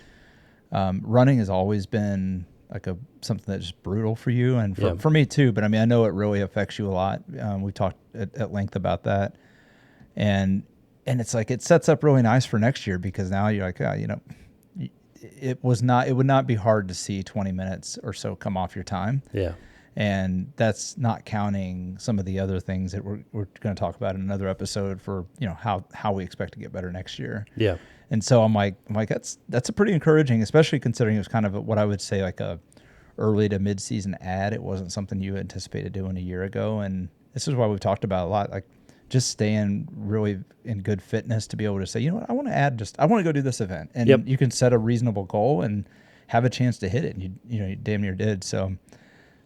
running has always been like something that's just brutal for you, and for me too. But I mean, I know it really affects you a lot. We talked at length about that, and it's like it sets up really nice for next year, because now you're like, it would not be hard to see 20 minutes or so come off your time. Yeah. And that's not counting some of the other things that we're going to talk about in another episode for, how we expect to get better next year. Yeah. And so I'm like, that's a pretty encouraging, especially considering it was kind of what I would say like a early to mid-season ad. It wasn't something you anticipated doing a year ago. And this is why we've talked about a lot, like just staying really in good fitness to be able to say, I want to go do this event. And you can set a reasonable goal and have a chance to hit it. And you damn near did. So,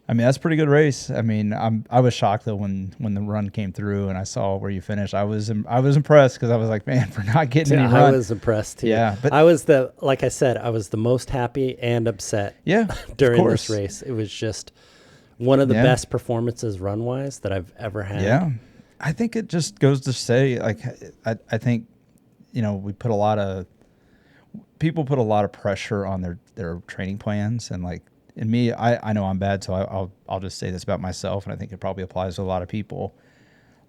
I mean, that's a pretty good race. I mean, I was shocked though when the run came through and I saw where you finished. I was impressed, because I was like, man, for not getting any run. I was impressed too. Yeah, but like I said, I was the most happy and upset. Yeah, during this race. It was just one of the best performances run wise that I've ever had. Yeah, I think it just goes to say, like, I think we put people put a lot of pressure on their training plans, and like. And me, I know I'm bad, so I'll just say this about myself, and I think it probably applies to a lot of people.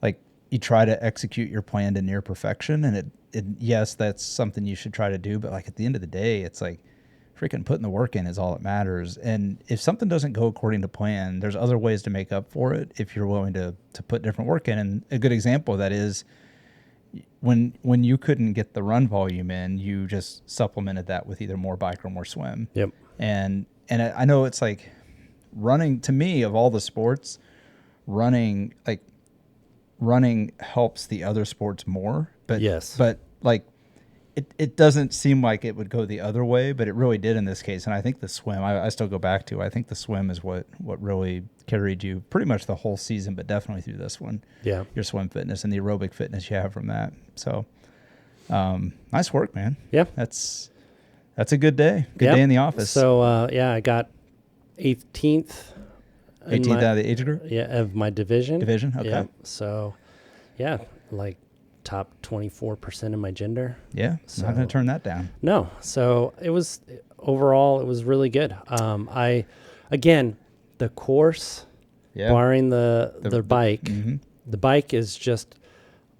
Like, you try to execute your plan to near perfection, and yes, that's something you should try to do, but like at the end of the day, it's like freaking putting the work in is all that matters. And if something doesn't go according to plan, there's other ways to make up for it if you're willing to put different work in. And a good example of that is when you couldn't get the run volume in, you just supplemented that with either more bike or more swim. Yep. And I know it's like running, to me, of all the sports, running helps the other sports more. But yes. But like it doesn't seem like it would go the other way, but it really did in this case. And I think the swim, I still go back to, I think the swim is what really carried you pretty much the whole season, but definitely through this one. Yeah. Your swim fitness and the aerobic fitness you have from that. So nice work, man. Yeah. That's a good day. Good day in the office. So, I got 18th. 18th out of the age group? Yeah, of my division. Okay. Yeah. So, like top 24% in my gender. Yeah, so, not going to turn that down. No. So, it was really good. The course, barring the bike, the bike is just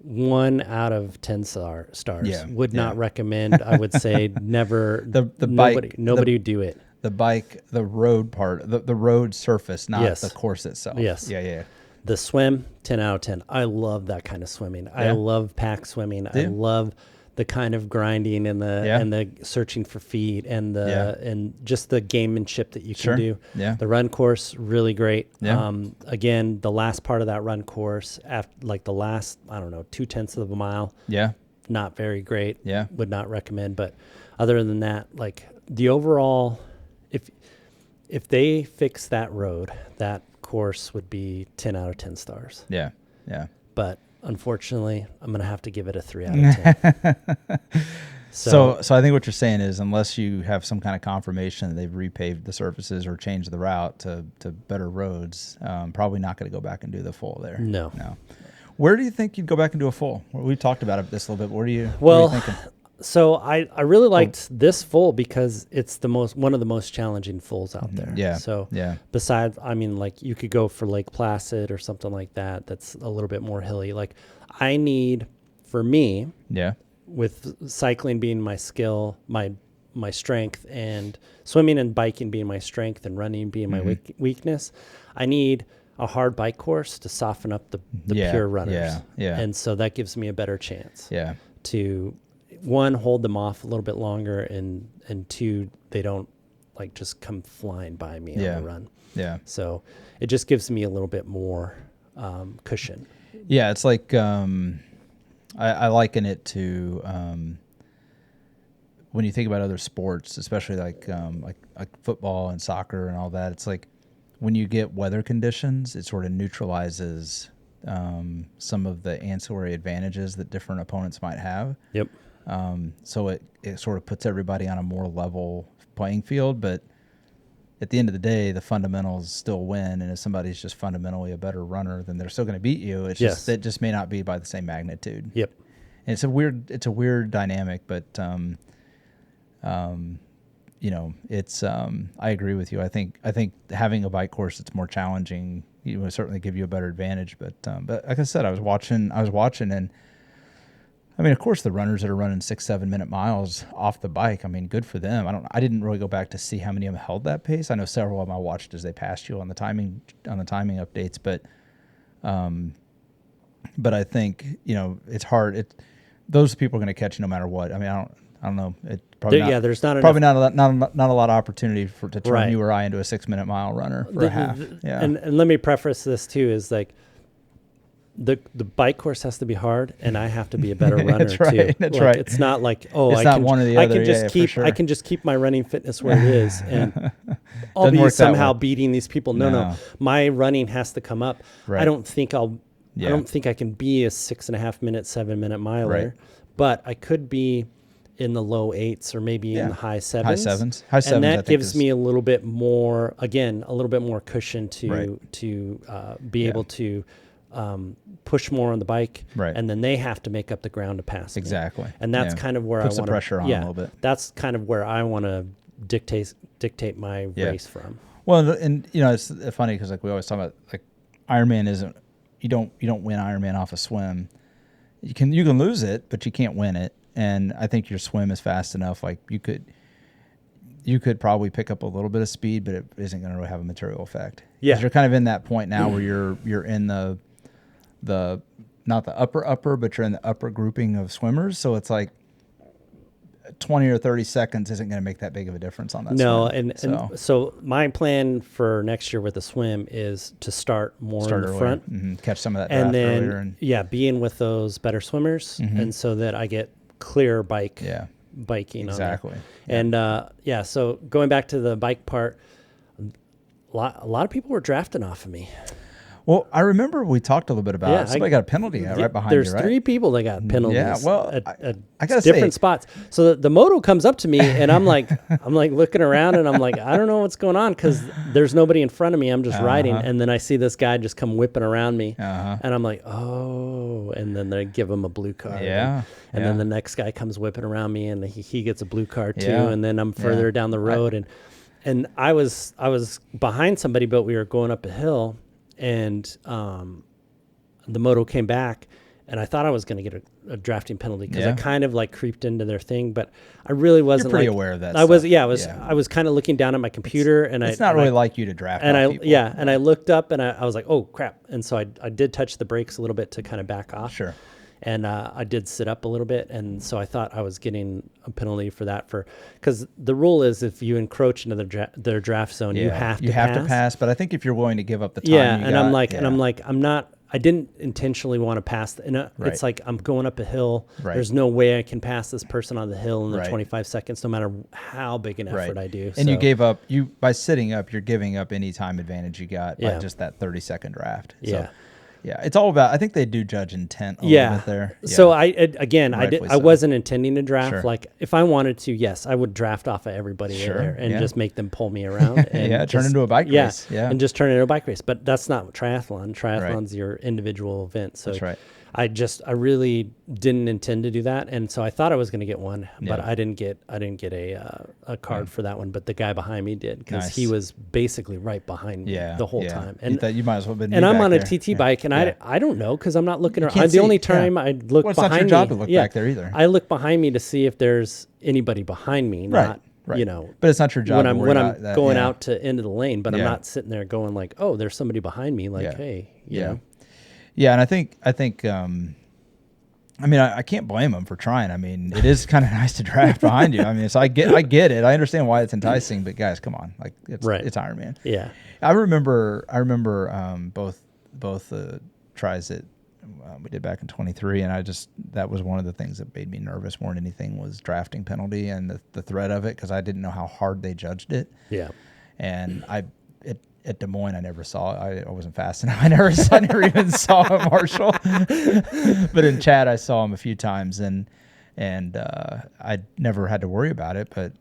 1 out of 10 stars. Yeah, would not recommend. I would say never. Nobody would do it. The bike, the road part, the road surface, not the course itself. Yes. Yeah. The swim, 10 out of 10. I love that kind of swimming. Yeah. I love pack swimming. I love the kind of grinding and the searching for feet and and just the gamemanship that you can do. Yeah. The run course, really great. Yeah. Again, the last part of that run course, after like the last, 0.2 of a mile. Yeah. Not very great. Yeah. Would not recommend. But other than that, like the overall, if they fix that road, that course would be 10 out of 10 stars. Yeah. But unfortunately, I'm going to have to give it a 3 out of 10. So I think what you're saying is, unless you have some kind of confirmation that they've repaved the surfaces or changed the route to better roads, probably not going to go back and do the full there. No. Where do you think you'd go back and do a full? We talked about this a little bit. What are you thinking? So I really liked this full because it's one of the most challenging fulls out there. Yeah. So besides, like you could go for Lake Placid or something like that. That's a little bit more hilly. Like for me, with cycling being my skill, my my strength, and swimming and biking being my strength and running being my weakness, I need a hard bike course to soften up the pure runners. Yeah. And so that gives me a better chance. Yeah. To, one, hold them off a little bit longer, and two, they don't like just come flying by me on the run. Yeah. So it just gives me a little bit more cushion. Yeah, it's like I liken it to when you think about other sports, especially like football and soccer and all that. It's like when you get weather conditions, it sort of neutralizes some of the ancillary advantages that different opponents might have. Yep. So it sort of puts everybody on a more level playing field, but at the end of the day, the fundamentals still win. And if somebody's just fundamentally a better runner, then they're still going to beat you. It's just, it just may not be by the same magnitude. Yep. And it's a weird dynamic, but, you know, it's, I agree with you. I think having a bike course that's more challenging, you know, will certainly give you a better advantage. But like I said, I was watching and, I mean, of course, the runners that are running 6-7 minute miles off the bike, I mean, good for them. I didn't really go back to see how many of them held that pace. I know several of them I watched as they passed you on the timing updates, but I think, you know, it's hard. Those people are going to catch you no matter what. I mean, I don't know. It probably there's not probably not a lot of opportunity to turn you or I into a 6 minute mile runner for a half. Yeah. And let me preface this too, is like, the bike course has to be hard, and I have to be a better runner That's right, too. That's like, right. It's not like, it's not one or the other. I can just keep my running fitness where it is, and I'll be somehow beating these people. No. My running has to come up. Right. I don't think I can be a 6.5 minute, 7 minute miler, but I could be in the low 8s or maybe in the high 7s. High sevens, and that gives me a little bit more cushion to be able to push more on the bike, and then they have to make up the ground to pass me. Exactly. And that's kind of where I want some pressure on a little bit. That's kind of where I want to dictate my race from. Well, and you know, it's funny because like we always talk about, like, Ironman isn't, you don't win Ironman off a swim. You can lose it, but you can't win it. And I think your swim is fast enough. Like you could probably pick up a little bit of speed, but it isn't going to really have a material effect. Yeah, you're kind of in that point now where you're in the not the upper, but you're in the upper grouping of swimmers. So it's like 20 or 30 seconds isn't going to make that big of a difference on that. No, swim. And so my plan for next year with the swim is to start in the front, catch some of that draft and then earlier, be in with those better swimmers, and so that I get clear biking. Exactly. And so going back to the bike part, a lot of people were drafting off of me. Well, I remember we talked a little bit about somebody got a penalty right behind you, right? There's 3 people that got penalties. Yeah, well, at I gotta different spots. So the moto comes up to me, and I'm like looking around, and I'm like, I don't know what's going on because there's nobody in front of me. I'm just riding, and then I see this guy just come whipping around me, and I'm like, oh, and then they give him a blue card. And then the next guy comes whipping around me, and he gets a blue card too, and then I'm further down the road, and I was behind somebody, but we were going up a hill. And the moto came back, and I thought I was going to get a drafting penalty because I kind of like creeped into their thing, but I really wasn't. You're pretty aware of that. I was kind of looking down at my computer, and it's not really like you to draft. And people. And I looked up, and I was like, oh crap! And so I did touch the brakes a little bit to kind of back off. Sure. And I did sit up a little bit, and so I thought I was getting a penalty for that, because the rule is if you encroach into their draft zone, you have to pass. But I think if you're willing to give up the time, I'm not. I didn't intentionally want to pass. It's like I'm going up a hill. Right. There's no way I can pass this person on the hill in the 25 seconds, no matter how big an effort I do. And you gave up. By sitting up, you're giving up any time advantage you got by just that 30-second draft. Yeah. So, yeah, it's all about. I think they do judge intent a little bit there. Yeah. So I wasn't intending to draft. Sure. Like if I wanted to, yes, I would draft off of everybody there and just make them pull me around. And turn into a bike race. Yeah, and just turn into a bike race. But that's not triathlon. Triathlon's your individual event. So that's right. I really didn't intend to do that, and so I thought I was going to get one, but I didn't get a card for that one. But the guy behind me did, because he was basically right behind me the whole time. And you might as well have been. And I'm on a TT bike, and I don't know, because I'm not looking around. The only time I look behind me. It's not your job to look back there either. I look behind me to see if there's anybody behind me, not. Right. You know, but it's not your job when I'm going out to into the lane, but I'm not sitting there going like, oh, there's somebody behind me, like, hey, you know. Yeah, and I think I mean, I can't blame them for trying. I mean, it is kind of nice to draft behind you. I mean, so I get it. I understand why it's enticing, but guys, come on, like it's Ironman. Yeah, I remember both the tries that we did back in 23, and that was one of the things that made me nervous more than anything, was drafting penalty and the threat of it, because I didn't know how hard they judged it. Yeah, and at Des Moines, I never saw it. I wasn't fast enough. I never even saw a Marshall. But in Chad, I saw him a few times, and I never had to worry about it. But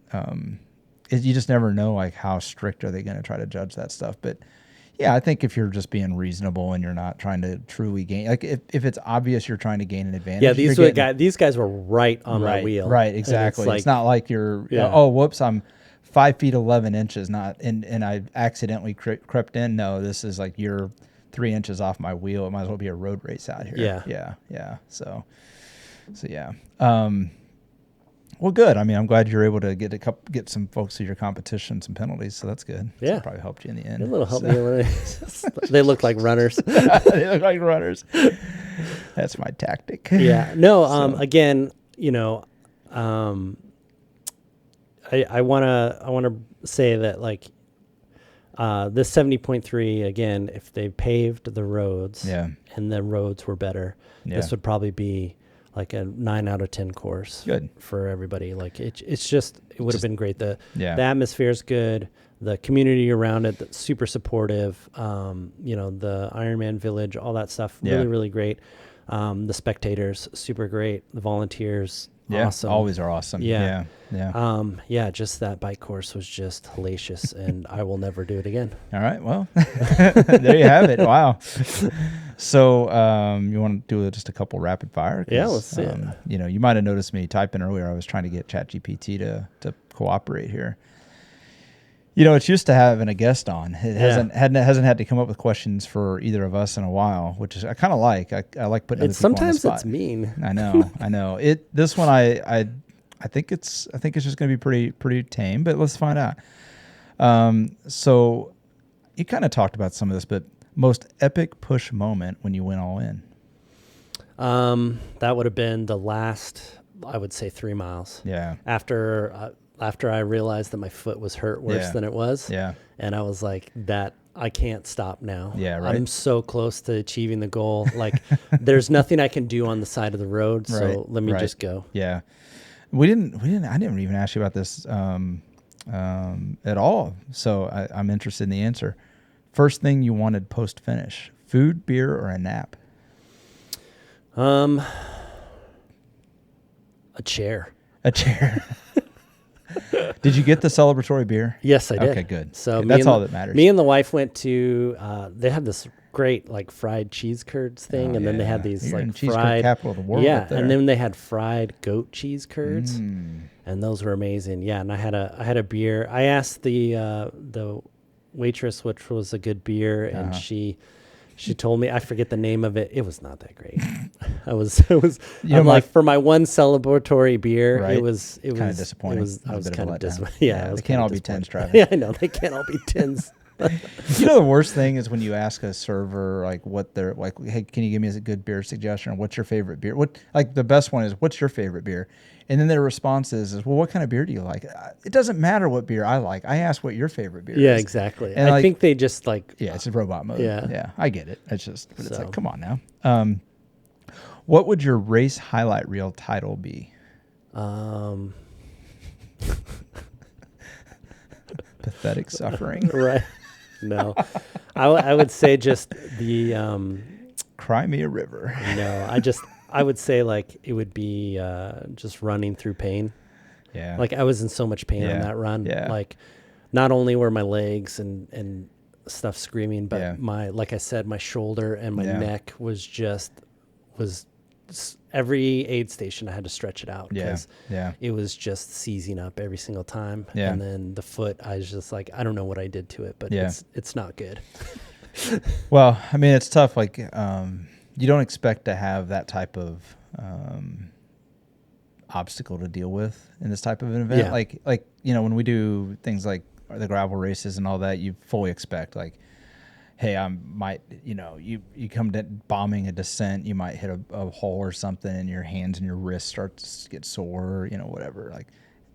you just never know, like, how strict are they going to try to judge that stuff. But yeah, I think if you're just being reasonable and you're not trying to truly gain, like if it's obvious you're trying to gain an advantage. Yeah, these guys were right on my wheel. Right, exactly. It's not like you're, oh, whoops, I'm 5 feet 11 inches, and I accidentally crept in. No, this is like you're 3 inches off my wheel. It might as well be a road race out here. Yeah. So yeah. Well, good. I mean, I'm glad you're able to get some folks to your competition some penalties, so that's good. Yeah, so probably helped you in the end. A little help me. They look like runners. They look like runners. That's my tactic. Yeah. No. Again, you know, I wanna say that, like, this 70.3, again, if they paved the roads, and the roads were better, this would probably be like a 9 out of 10 course. Good for everybody. Like it would have been great. The atmosphere is good. The community around it, super supportive. You know, the Ironman Village, all that stuff, really, really great. The spectators, super great. The volunteers, awesome. Always are awesome. Yeah. Just that bike course was just hellacious, and I will never do it again. All right. Well, there you have it. Wow. So you want to do just a couple rapid fire? Yeah, let's see it. You know, you might have noticed me typing earlier. I was trying to get ChatGPT to cooperate here. You know, it's used to having a guest on. It hasn't had to come up with questions for either of us in a while, which is I kind of like. I like putting other people on the spot. Sometimes it's mean. I know. This one I think it's just going to be pretty tame, but let's find out. So you kind of talked about some of this, but most epic push moment when you went all in? That would have been the last, I would say, 3 miles. Yeah. After I realized that my foot was hurt worse than it was. Yeah. And I was like, I can't stop now. Yeah, right. I'm so close to achieving the goal. Like, there's nothing I can do on the side of the road. So let me just go. Yeah. I didn't even ask you about this at all. So I'm interested in the answer. First thing you wanted post finish: food, beer, or a nap? A chair. A chair. Did you get the celebratory beer? Yes, I did. Okay, good. So okay, that's all that matters. Me and the wife went to. They have this great like fried cheese curds thing, and then they had these like cheese fried capital of the world. Yeah, and then they had fried goat cheese curds, and those were amazing. Yeah, and I had a beer. I asked the waitress which was a good beer, and she told me, I forget the name of it. It was not that great. I'm like, for my one celebratory beer, it was kind of disappointing. I was kind of disappointed. Yeah, they can't all be 10s, Travis. Yeah, I know, they can't all be 10s. You know, the worst thing is when you ask a server like what they're like, hey, can you give me a good beer suggestion? Or what's your favorite beer? What, like, the best one is, what's your favorite beer? And then their response is, well, what kind of beer do you like? It doesn't matter what beer I like. I ask what your favorite beer is. Yeah, exactly. And I think they just like... Yeah, it's a robot mode. Yeah, I get it. It's just, but it's like, come on now. What would your race highlight reel title be? Pathetic suffering. Right. No. I would say just the... Cry me a river. No, I would say like it would be just running through pain. Yeah. Like I was in so much pain on that run. Yeah. Like not only were my legs and stuff screaming, but like I said, my shoulder and my neck was just was every aid station I had to stretch it out because it was just seizing up every single time. And then the foot, I was just like, I don't know what I did to it, but it's not good. Well, I mean, it's tough. Like, you don't expect to have that type of obstacle to deal with in this type of an event. Yeah. Like, you know, when we do things like the gravel races and all that, you fully expect, like, hey, I might, you know, you come to bombing a descent, you might hit a hole or something, and your hands and your wrists start to get sore, you know, whatever. Like,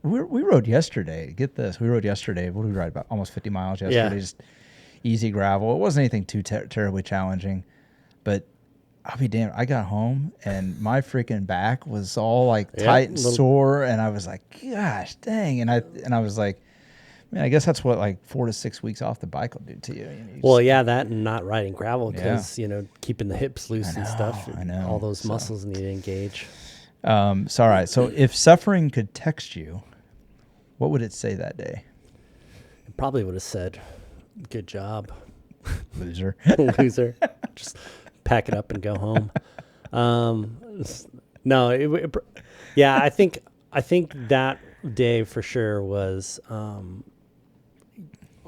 we rode yesterday. Get this, we rode yesterday. What did we ride? About almost 50 miles yesterday. Just easy gravel. It wasn't anything too terribly challenging, but I'll be damned. I got home and my freaking back was all like tight and sore, and I was like, gosh, dang. And I was like, man, I guess that's what like 4 to 6 weeks off the bike will do to you. That and not riding gravel because you know, keeping the hips loose and stuff. I know. All those muscles need to engage. All right. So if suffering could text you, what would it say that day? It probably would have said, "Good job, loser." Loser. Just pack it up and go home. No, I think that day for sure was.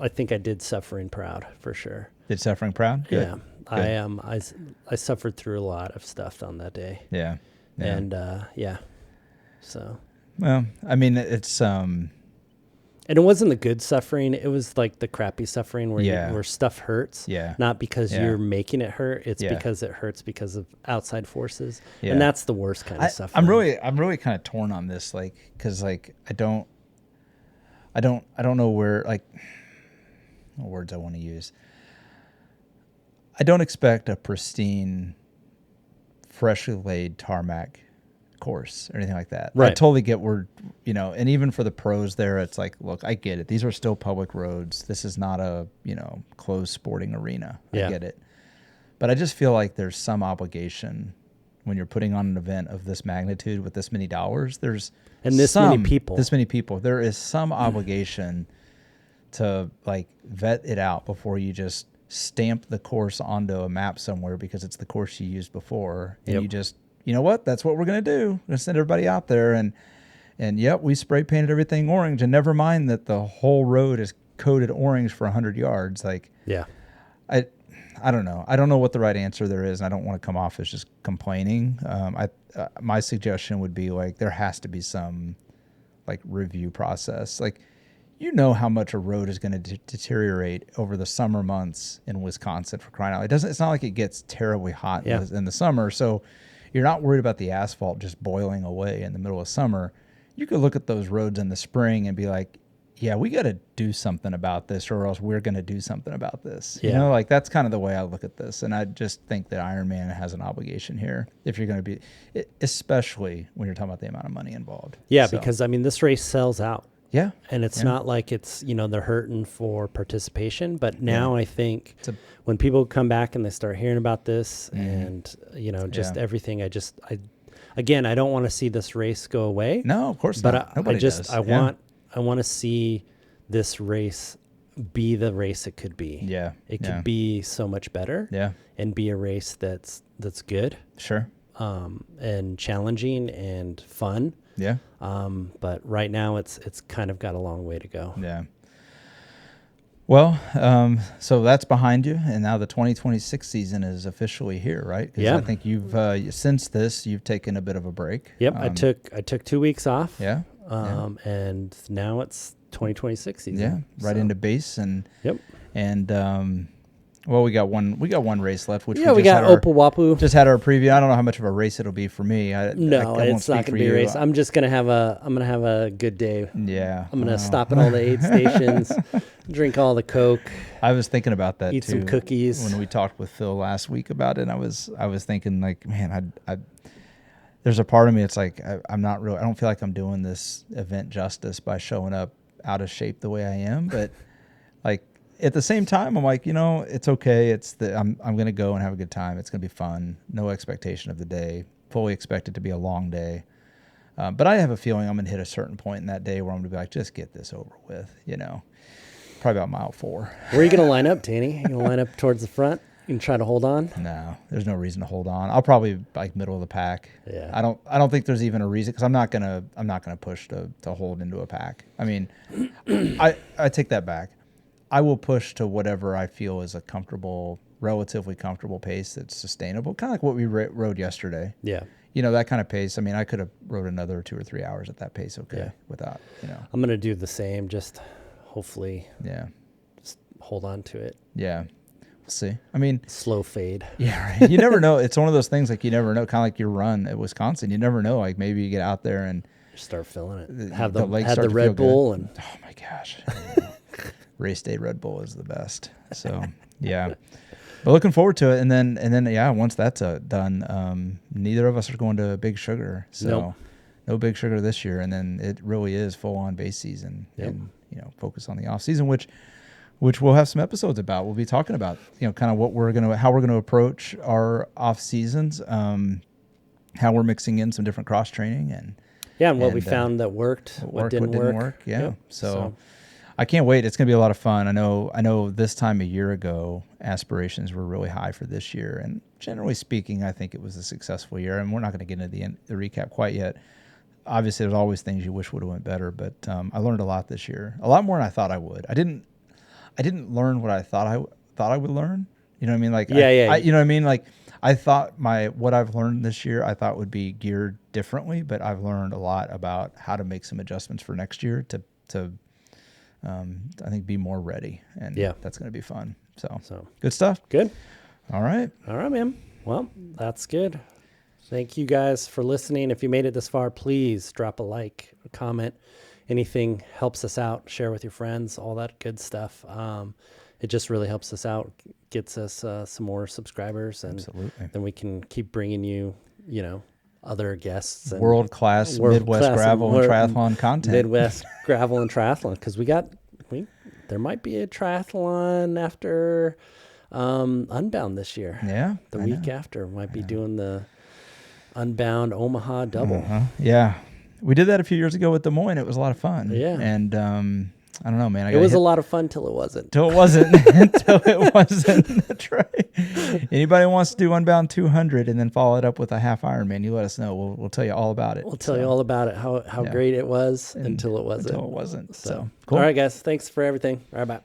I think I did suffering proud for sure. Did suffering proud? Good. Yeah, Good. I suffered through a lot of stuff on that day. Yeah. And so. Well, I mean, it's And it wasn't the good suffering. It was like the crappy suffering where stuff hurts. Yeah. Not because you're making it hurt. It's because it hurts because of outside forces. Yeah. And that's the worst kind of suffering. I'm really kind of torn on this, like, because like I don't know where, like, what words I want to use. I don't expect a pristine, freshly laid tarmac course or anything like that. Right. I totally get where, you know, and even for the pros there, it's like, look, I get it. These are still public roads. This is not a, you know, closed sporting arena. I get it. But I just feel like there's some obligation when you're putting on an event of this magnitude with this many dollars. Many people. This many people. There is some obligation to like vet it out before you just stamp the course onto a map somewhere because it's the course you used before. And you just, you know what? That's what we're going to do. We're going to send everybody out there. And we spray painted everything orange. And never mind that the whole road is coated orange for 100 yards. Like, I don't know. I don't know what the right answer there is. And I don't want to come off as just complaining. My suggestion would be like, there has to be some like review process. Like, you know how much a road is going to deteriorate over the summer months in Wisconsin, for crying out loud. It's not like it gets terribly hot in the summer. So you're not worried about the asphalt just boiling away in the middle of summer. You could look at those roads in the spring and be like, yeah, we got to do something about this, or else we're going to do something about this. You know, like that's kind of the way I look at this. And I just think that Ironman has an obligation here if you're going to be, especially when you're talking about the amount of money involved. Yeah, because I mean, this race sells out. Yeah. And it's not like it's, you know, they're hurting for participation. But now I think when people come back and they start hearing about this and, you know, just everything, I don't want to see this race go away. No, of course not. But Nobody does. I want to see this race be the race it could be. Yeah. It could be so much better. Yeah. And be a race that's good. Sure. And challenging and fun. Yeah. But right now it's kind of got a long way to go. Yeah. Well, so that's behind you, and now the 2026 season is officially here, right? Yeah. I think you've since this you've taken a bit of a break. Yep. I took 2 weeks off. Yeah. And now it's 2026 season. Yeah. Right into base and. Yep. And well, we got one race left, which we got Opawapu. Just had our preview. I don't know how much of a race it'll be for me. It's not going to be a race. I'm just going to have a good day. Yeah. I'm going to stop at all the aid stations, drink all the Coke. I was thinking about that eat too. Some cookies. When we talked with Phil last week about it, I was thinking like, man, there's a part of me. It's like, I don't feel like I'm doing this event justice by showing up out of shape the way I am. But like, at the same time, I'm like, you know, it's okay. I'm going to go and have a good time. It's going to be fun. No expectation of the day. Fully expect it to be a long day. But I have a feeling I'm going to hit a certain point in that day where I'm going to be like, just get this over with, you know. Probably about mile 4. Where are you going to line up, Danny? You going to line up towards the front? You try to hold on? No, there's no reason to hold on. I'll probably like middle of the pack. Yeah. I don't think there's even a reason, because I'm not gonna push to hold into a pack. I mean, I take that back. I will push to whatever I feel is a relatively comfortable pace that's sustainable, kind of like what we rode yesterday. Yeah. That kind of pace. I mean, I could have rode another 2 or 3 hours at that pace. Okay. Without, I'm going to do the same. Just hopefully. Yeah. Just hold on to it. Yeah. We'll see. I mean, slow fade. Yeah. Right. You never know. It's one of those things, like, you never know, kind of like your run at Wisconsin. You never know. Like, maybe you get out there and start feeling it. Have the Red Red Bull and oh my gosh. Race day Red Bull is the best. So, yeah. But looking forward to it, and then yeah, once that's done, neither of us are going to Big Sugar, so no Big Sugar this year, and then it really is full on base season, and focus on the off season, which we'll have some episodes about. We'll be talking about kind of how we're gonna approach our off seasons, how we're mixing in some different cross training and what we found that worked, what didn't work. Yeah, so. I can't wait. It's going to be a lot of fun. I know this time a year ago, aspirations were really high for this year. And generally speaking, I think it was a successful year. And we're not going to get into the recap quite yet. Obviously, there's always things you wish would have went better. But I learned a lot this year. A lot more than I thought I would. I didn't learn what I thought I would learn. You know what I mean? Like, you know what I mean? Like, I thought what I've learned this year, I thought would be geared differently. But I've learned a lot about how to make some adjustments for next year to I think be more ready, and that's going to be fun. So good stuff. Good. All right, man. Well, that's good. Thank you guys for listening. If you made it this far, please drop a like, a comment. Anything helps us out. Share with your friends, all that good stuff. It just really helps us out, gets us some more subscribers, and then we can keep bringing you, other guests, and world-class Midwest gravel and triathlon content. Midwest gravel and triathlon, because there might be a triathlon after Unbound this year. Yeah, the week after might be doing the Unbound Omaha double. Yeah, we did that a few years ago with Des Moines. It was a lot of fun. Yeah, and I don't know, man. It was a lot of fun till it wasn't. Until it wasn't. That's right. Anybody wants to do Unbound 200 and then follow it up with a half Ironman, you let us know. We'll tell you all about it. We'll tell you all about it, how great it was until it wasn't. Until it wasn't. So cool. All right, guys. Thanks for everything. All right, bye.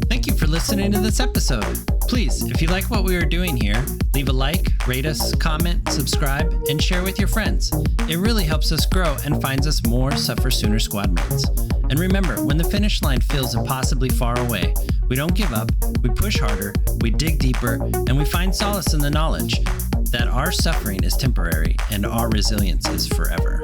Thank you for listening to this episode. Please, if you like what we are doing here, leave a like, rate us, comment, subscribe, and share with your friends. It really helps us grow and finds us more SufferSooner squad mates. And remember, when the finish line feels impossibly far away, we don't give up, we push harder, we dig deeper, and we find solace in the knowledge that our suffering is temporary and our resilience is forever.